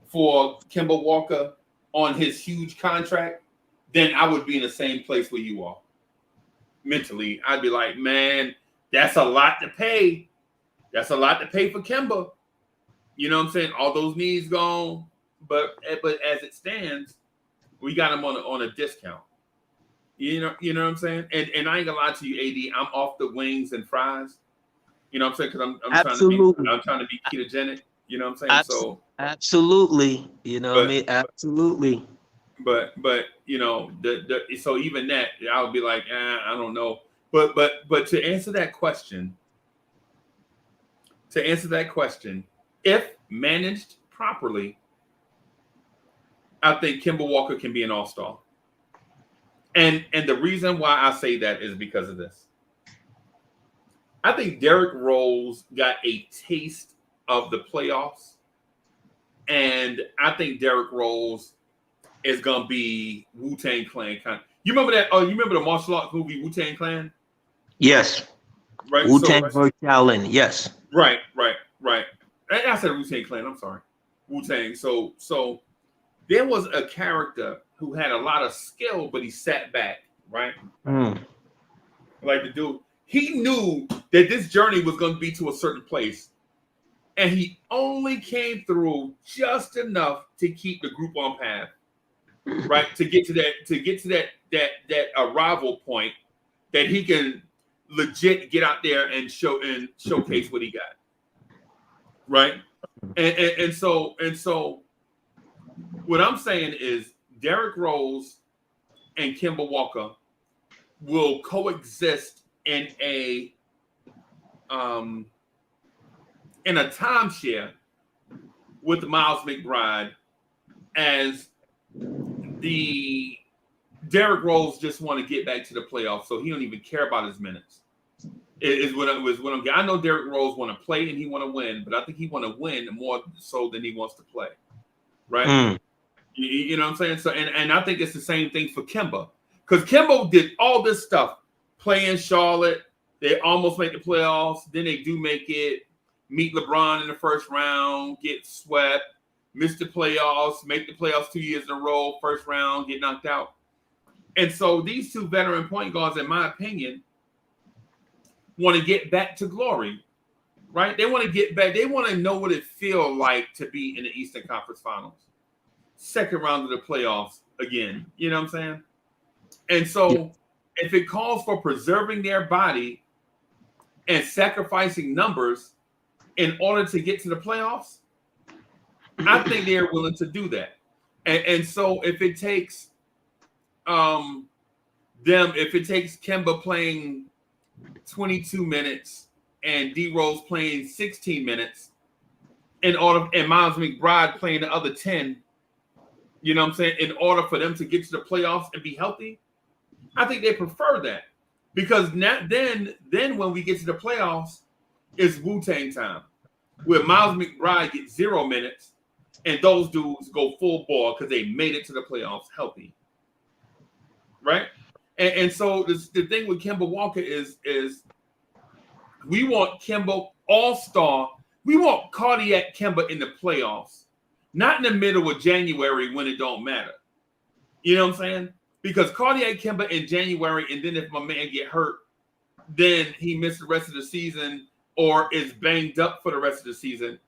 S4: for Kemba Walker on his huge contract, then I would be in the same place where you are. Mentally, I'd be like, man, that's a lot to pay. That's a lot to pay for Kemba. You know what I'm saying? All those knees gone, but as it stands, we got him on a discount. You know what I'm saying? And I ain't gonna lie to you, AD. I'm off the wings and fries. You know what I'm saying? Because I'm trying to be ketogenic. You know what I'm saying? So
S9: absolutely. You know what I mean? Absolutely.
S4: But you know, so even that, I'll be like, I don't know. But to answer that question, if managed properly, I think Kemba Walker can be an all-star. And the reason why I say that is because of this. I think Derrick Rose got a taste of the playoffs. And I think Derrick Rose is gonna be Wu-Tang Clan kind of. You remember that? Oh, you remember the martial arts movie Wu-Tang Clan?
S9: Yes.
S4: Right.
S9: Wu-Tang versus Shaolin. Yes.
S4: Right. I said Wu-Tang Clan. I'm sorry. Wu-Tang. So there was a character who had a lot of skill, but he sat back. Right. Like the dude, he knew that this journey was going to be to a certain place, and he only came through just enough to keep the group on path. Right, to get to that arrival point that he can legit get out there and showcase what he got. Right, and so what I'm saying is Derrick Rose and Kemba Walker will coexist in a timeshare with Miles McBride, as the Derrick Rose just want to get back to the playoffs, so he don't even care about his minutes. Is what I'm getting. I know Derrick Rose want to play and he want to win, but I think he want to win more so than he wants to play. Right? You know what I'm saying? So and I think it's the same thing for Kemba, because Kemba did all this stuff, play in Charlotte. They almost make the playoffs. Then they do make it. Meet LeBron in the first round, get swept. Miss the playoffs, make the playoffs 2 years in a row, first round, get knocked out. And so these two veteran point guards, in my opinion, want to get back to glory, right? They want to get back. They want to know what it feels like to be in the Eastern Conference Finals. Second round of the playoffs again. You know what I'm saying? And so if it calls for preserving their body and sacrificing numbers in order to get to the playoffs, I think they're willing to do that. And so if it takes Kemba playing 22 minutes and D Rose playing 16 minutes and Miles McBride playing the other 10, You know what I'm saying? In order for them to get to the playoffs and be healthy, I think they prefer that because then when we get to the playoffs, it's Wu-Tang time, where Miles McBride gets 0 minutes and those dudes go full ball because they made it to the playoffs healthy, right? And so the thing with Kemba Walker is we want Kemba all-star. We want cardiac Kemba in the playoffs. Not in the middle of January when it don't matter. You know what I'm saying? Because cardiac Kemba in January, and then if my man get hurt, then he missed the rest of the season or is banged up for the rest of the season.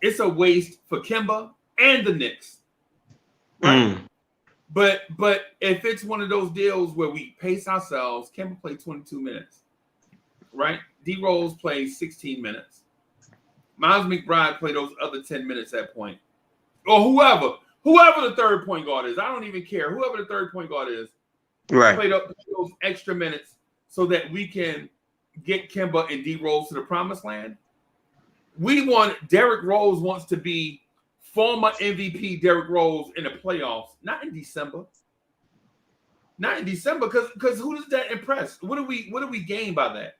S4: It's a waste for Kemba and the Knicks. Right? But if it's one of those deals where we pace ourselves, Kemba played 22 minutes. Right? D Rose plays 16 minutes. Miles McBride played those other 10 minutes at point. Or whoever the third point guard is, I don't even care. Whoever the third point guard is,
S9: right?
S4: Played up those extra minutes so that we can get Kemba and D Rose to the promised land. Derrick Rose wants to be former MVP Derrick Rose in the playoffs, not in December. Not in December, because who does that impress? What do we gain by that?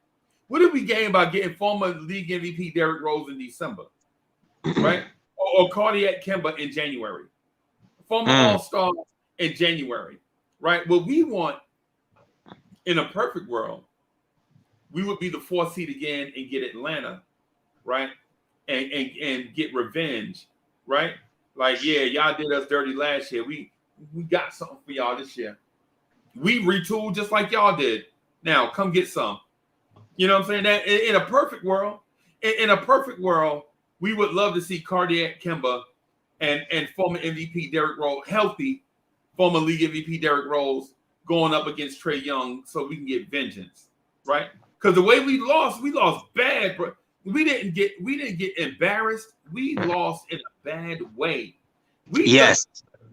S4: What do we gain by getting former league MVP Derrick Rose in December, right? Or cardiac Kemba in January, former All-Star in January, right? What we want in a perfect world, we would be the 4th seed again and get Atlanta, right? And get revenge, right? Like, yeah, y'all did us dirty last year. We got something for y'all this year. We retooled just like y'all did. Now come get some. You know what I'm saying? That in a perfect world, we would love to see cardiac Kemba and former MVP Derrick Rose healthy, former league MVP Derrick Rose going up against Trae Young so we can get vengeance, right? Because the way we lost bad, bro. We didn't get embarrassed. We lost in a bad way. We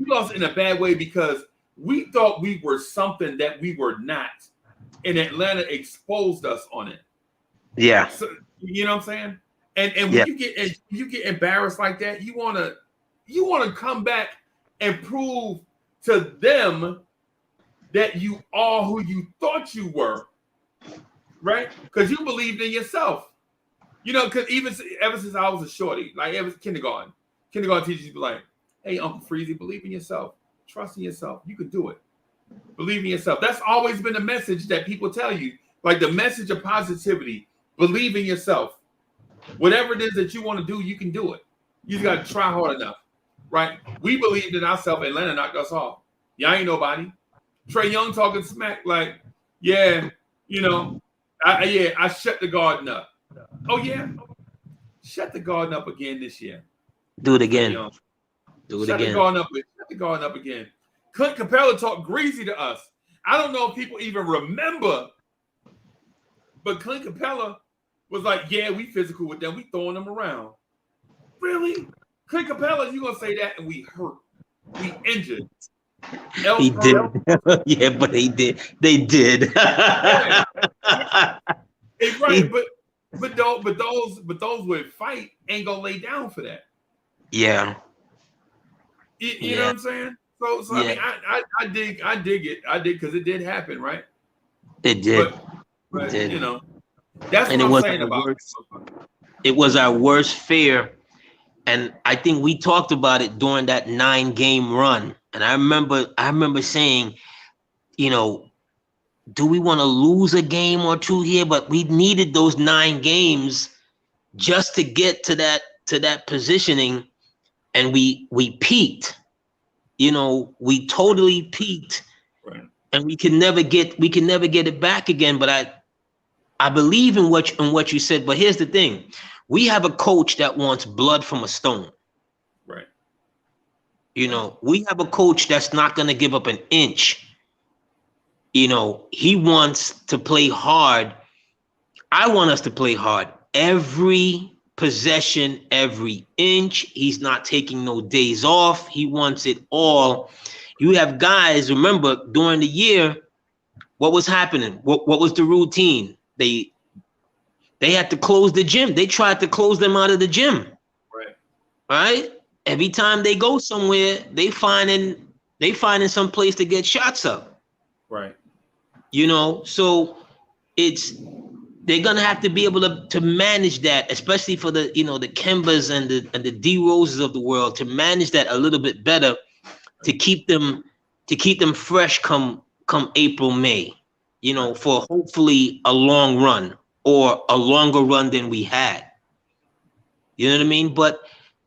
S4: lost in a bad way because we thought we were something that we were not, and Atlanta exposed us on it.
S9: Yeah.
S4: So, you know what I'm saying? And when you get embarrassed like that, you wanna come back and prove to them that you are who you thought you were, right? Because you believed in yourself. You know, because ever since I was a shorty, like ever kindergarten teachers be like, "Hey, Uncle Freezy, believe in yourself, trust in yourself, you can do it, believe in yourself." That's always been the message that people tell you, like the message of positivity. Believe in yourself. Whatever it is that you want to do, you can do it. You just got to try hard enough, right? We believed in ourselves. Atlanta knocked us off. Y'all ain't nobody. Trae Young talking smack like, yeah, you know, I shut the garden up. Oh yeah, shut the garden up again this year.
S9: Do it again. Do it
S4: shut
S9: again.
S4: Shut the garden up again. Clint Capella talked greasy to us. I don't know if people even remember, but Clint Capella was like, "Yeah, we physical with them. We throwing them around." Really, Clint Capella? You gonna say that? And we hurt. We injured.
S9: He did. Yeah, but they did. They did.
S4: Yeah. Right, but those with fight ain't gonna lay down for that.
S9: Yeah.
S4: You know what I'm saying? So yeah. I mean, I dig it because it did happen, right?
S9: It did.
S4: But
S9: it did.
S4: You know, that's what I'm saying about it.
S9: It was our worst fear, and I think we talked about it during that 9-game run. And I remember saying, you know, do we want to lose a game or two here? But we needed those 9 games just to get to that positioning, and we peaked. You know, we totally peaked, right. And we can never get it back again. But I believe in what you said. But here's the thing: we have a coach that wants blood from a stone.
S4: Right.
S9: You know, we have a coach that's not going to give up an inch. You know, he wants to play hard. I want us to play hard. Every possession, every inch. He's not taking no days off. He wants it all. You have guys, remember, during the year, what was happening? What was the routine? They had to close the gym. They tried to close them out of the gym.
S4: Right.
S9: Right? every time they go somewhere, they finding some place to get shots up.
S4: Right.
S9: You know, so they're gonna have to be able to manage that, especially for the the Kembas and the D Roses of the world, to manage that a little bit better, to keep them fresh come April, May, for hopefully a long run or a longer run than we had. You know what I mean? But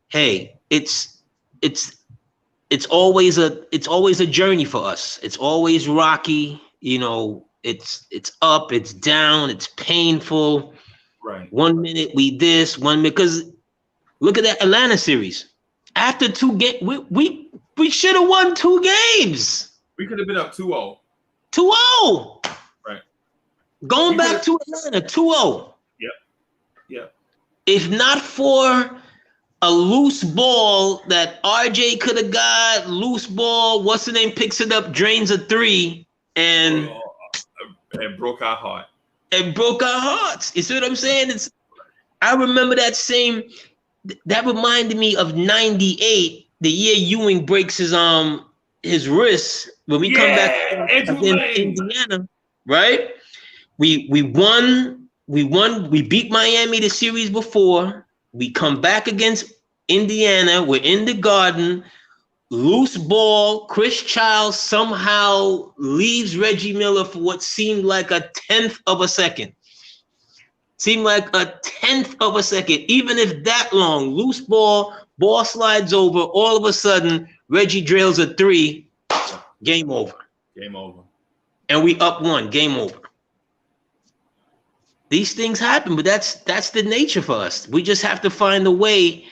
S9: hey, it's always a journey for us. It's always rocky, it's up, it's down, it's painful.
S4: Right.
S9: 1 minute we this, 1 minute, because look at that Atlanta series. After 2 games, we should have won 2 games.
S4: We could have been up 2-0.
S9: 2-0.
S4: Right.
S9: Going back to Atlanta, 2-0.
S4: Yep.
S9: If not for a loose ball that RJ could have got, loose ball, what's the name, picks it up, drains a 3, and
S4: broke our heart.
S9: And broke our hearts. You see what I'm saying? I remember that reminded me of 98, the year Ewing breaks his wrist when we come back against Indiana, right? We won, we beat Miami the series before. We come back against Indiana, we're in the Garden, loose ball, Chris Childs somehow leaves Reggie Miller for what seemed like a 10th of a second. Seemed like a 10th of a second, even if that long, loose ball slides over, all of a sudden, Reggie drills a 3, game over.
S4: Game over.
S9: And we up 1, game over. These things happen, but that's the nature for us. We just have to find a way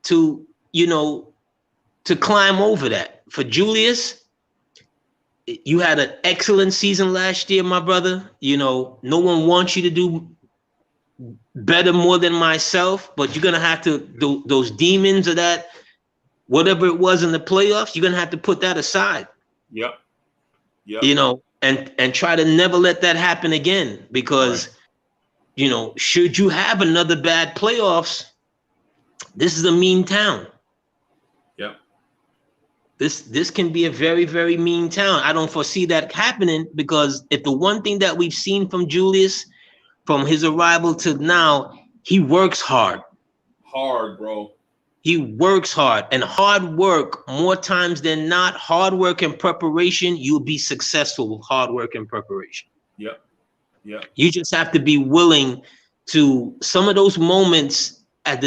S9: to, to climb over that. For Julius, you had an excellent season last year, my brother. No one wants you to do better more than myself, but you're gonna have to do those demons or that whatever it was in the playoffs, you're gonna have to put that aside.
S4: Yep.
S9: And try to never let that happen again, because should you have another bad playoffs, this is a mean town.
S4: Yep.
S9: This can be a very, very mean town. I don't foresee that happening, because if the one thing that we've seen from Julius from his arrival to now, he works hard.
S4: Hard, bro.
S9: He works hard, and hard work, more times than not, hard work and preparation, you'll be successful with hard work and preparation.
S4: Yep.
S9: You just have to be willing to, some of those moments as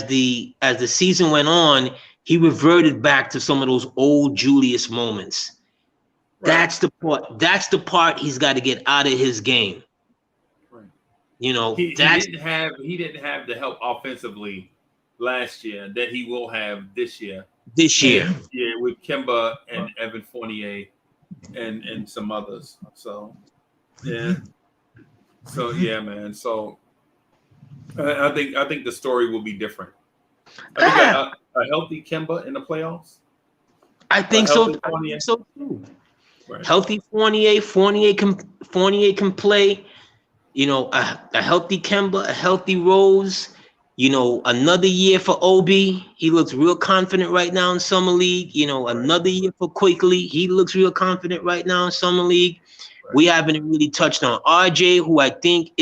S9: the season went on, he reverted back to some of those old Julius moments. Right. That's the part he's got to get out of his game.
S4: He didn't have the help offensively last year that he will have this year. Yeah, with Kemba and Evan Fournier and some others. So yeah, man. So I think the story will be different. I think a healthy Kemba in the playoffs.
S9: I think so too. Right. Healthy Fournier can play. A healthy Kemba, a healthy Rose, another year for Obi. He looks real confident right now in Summer League. Another year for Quickley. He looks real confident right now in Summer League. Right. We haven't really touched on RJ, who I think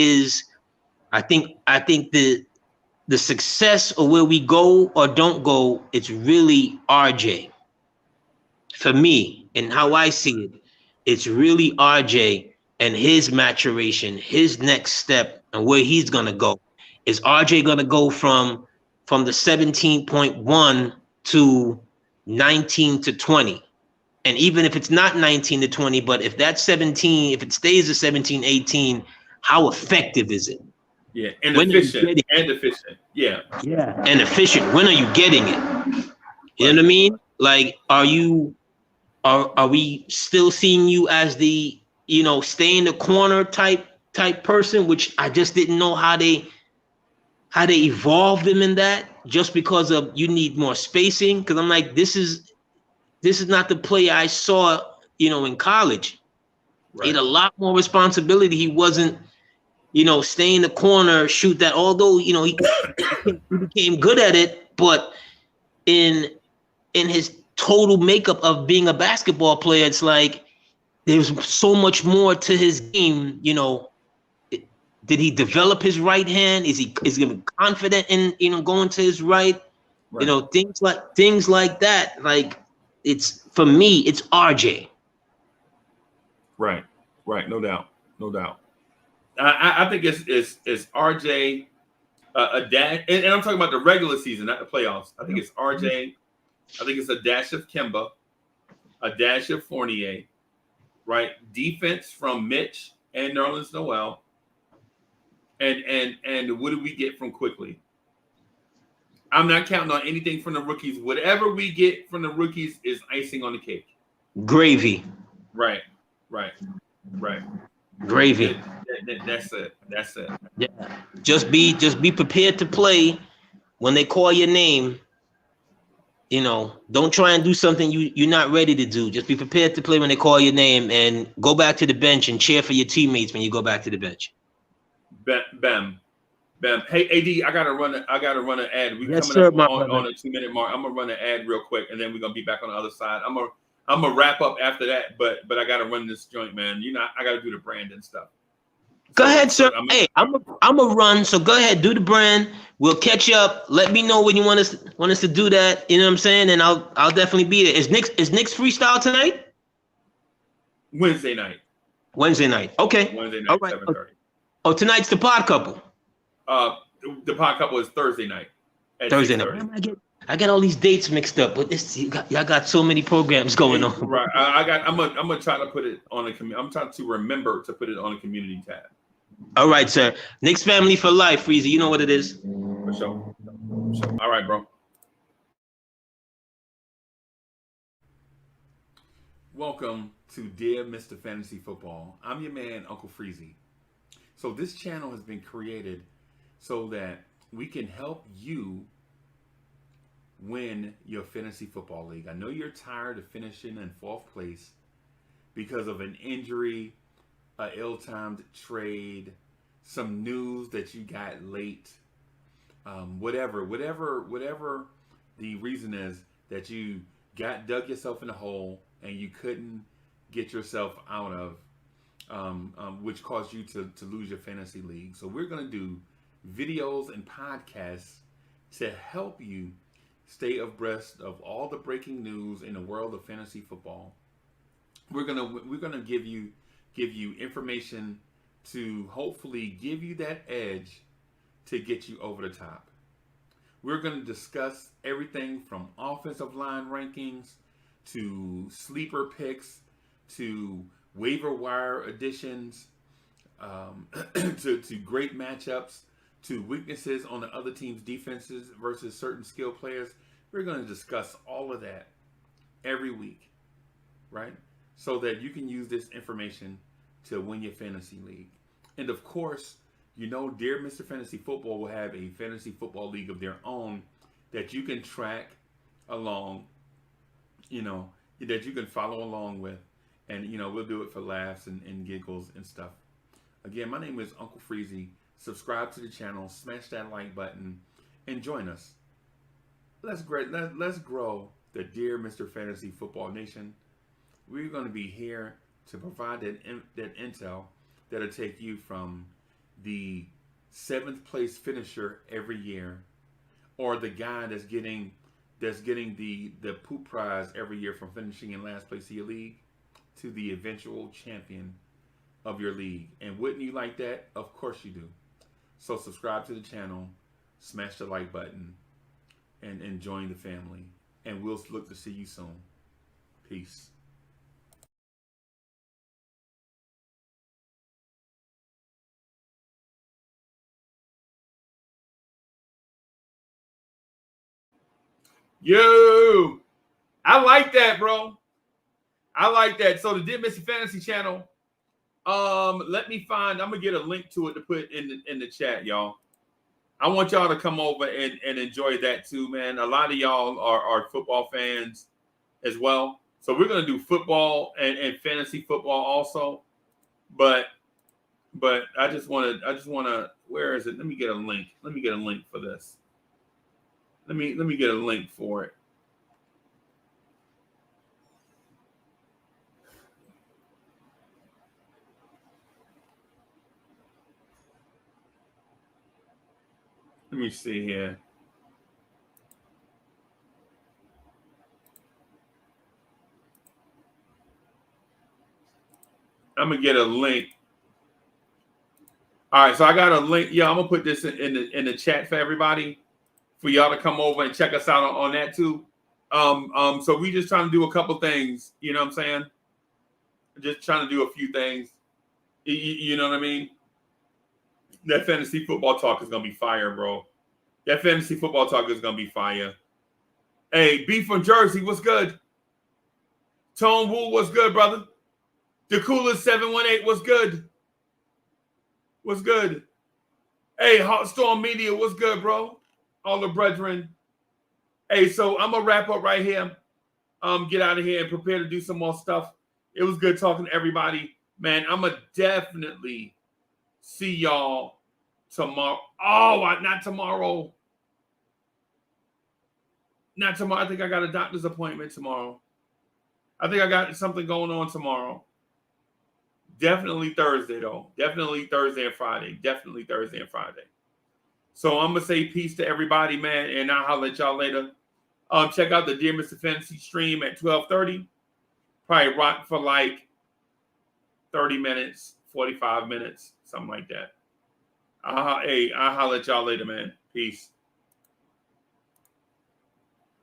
S9: the success of where we go or don't go, it's really RJ. For me, and how I see it, it's really RJ and his maturation, his next step, and where he's gonna go. Is RJ gonna go from the 17.1 to 19 to 20? And even if it's not 19 to 20, but if that's 17, if it stays at 17, 18, how effective is it?
S4: Yeah, and efficient. Yeah.
S9: And efficient. When are you getting it? You know what I mean? Like, are we still seeing you as the, stay in the corner type person, which I just didn't know how they evolved him in that, just because of you need more spacing. Because I'm like, this is not the play I saw, in college. Right. He had a lot more responsibility. He wasn't, stay in the corner, shoot that. Although, he became good at it, but in in his total makeup of being a basketball player, it's like there's so much more to his game. You know, did he develop his right hand? Is he confident in going to his right?
S4: Right.
S9: You know, things like that. Like, it's, for me, it's RJ.
S4: Right. No doubt. I think it's RJ, a dash, and I'm talking about the regular season, not the playoffs. I think it's RJ. I think it's a dash of Kemba, a dash of Fournier, right? Defense from Mitch and Nerlens Noel, and what do we get from Quickley? I'm not counting on anything from the rookies. Whatever we get from the rookies is icing on the cake.
S9: Gravy.
S4: Right.
S9: Gravy.
S4: That's it.
S9: Yeah. Just be prepared to play when they call your name. You know, don't try and do something you're not ready to do. Just be prepared to play when they call your name, and go back to the bench and cheer for your teammates when you go back to the bench.
S4: Bam. Hey, AD, I gotta run an ad. We
S9: Yes,
S4: coming
S9: sir,
S4: up on a 2-minute mark. I'm gonna run an ad real quick, and then we're gonna be back on the other side. I'm gonna wrap up after that, but I gotta run this joint, man. You know, I gotta do the brand and stuff.
S9: Go ahead, sir. I'm a run, so go ahead, do the brand. We'll catch up. Let me know when you want us to do that. You know what I'm saying? And I'll definitely be there. Is Knicks freestyle tonight?
S4: Wednesday night.
S9: Okay.
S4: Wednesday night,
S9: all right.
S4: 7:30.
S9: Oh, tonight's the pod couple.
S4: The pod couple is Thursday night.
S9: Thursday night. I got all these dates mixed up, but y'all got so many programs going on.
S4: Right. I'm gonna try to put it on I'm trying to remember to put it on a community tab.
S9: All right, sir. Knicks family for life, Freezy. You know what it is.
S4: For sure. All right, bro. Welcome to Dear Mr. Fantasy Football. I'm your man, Uncle Freezy. So this channel has been created so that we can help you win your fantasy football league. I know you're tired of finishing in 4th place because of an injury, an ill-timed trade, some news that you got late, whatever the reason is that you dug yourself in a hole and you couldn't get yourself out of, which caused you to lose your fantasy league. So we're going to do videos and podcasts to help you stay abreast of all the breaking news in the world of fantasy football. We're gonna give you information to hopefully give you that edge to get you over the top. We're going to discuss everything from offensive line rankings to sleeper picks to waiver wire additions, to great matchups, to weaknesses on the other team's defenses versus certain skill players. We're going to discuss all of that every week, right? So that you can use this information to win your fantasy league. And of course, you know, Dear Mr. Fantasy Football will have a fantasy football league of their own that you can track along, you know, that you can follow along with. And, you know, we'll do it for laughs and giggles and stuff. Again, my name is Uncle Freezy. Subscribe to the channel, smash that like button, and join us. Let's grow the Dear Mr. Fantasy Football Nation. We're going to be here to provide that intel that'll take you from the 7th place finisher every year, or the guy that's getting the poop prize every year from finishing in last place of your league, to the eventual champion of your league. And wouldn't you like that? Of course you do. So subscribe to the channel, smash the like button, and join the family. And we'll look to see you soon. Peace. Yo, I like that, bro. I like that. So the Dear Mr. Fantasy channel, let me find, I'm gonna get a link to it to put in the chat, y'all. I want y'all to come over and enjoy that too, man. A lot of y'all are football fans as well. So we're gonna do football and fantasy football also. But I just wanna, where is it? Let me get a link. Let me get a link for this. Let me get a link for it. Let me see here. I'm gonna get a link. All right, so I got a link. Yeah, I'm gonna put this in the chat for everybody, for y'all to come over and check us out on that too. So we just trying to do a couple things. You know what I'm saying? Just trying to do a few things. You know what I mean? That fantasy football talk is gonna be fire, bro. That fantasy football talk is gonna be fire. Hey, B from Jersey, what's good? Tone Wu, what's good, brother? The coolest 718, what's good? What's good? Hey, Hot Storm Media, what's good, bro? All the brethren. Hey, so I'm gonna wrap up right here. Get out of here and prepare to do some more stuff. It was good talking to everybody. Man, I'm gonna definitely see y'all tomorrow. Oh, not tomorrow. Not tomorrow. I think I got a doctor's appointment tomorrow. I think I got something going on tomorrow. Definitely Thursday, though. Definitely Thursday and Friday. Definitely Thursday and Friday. So I'm going to say peace to everybody, man, and I'll holler at y'all later. Check out the Dear Mr. Fantasy stream at 12:30. Probably rock for like 30 minutes, 45 minutes, something like that. I'll holler at y'all later, man. Peace.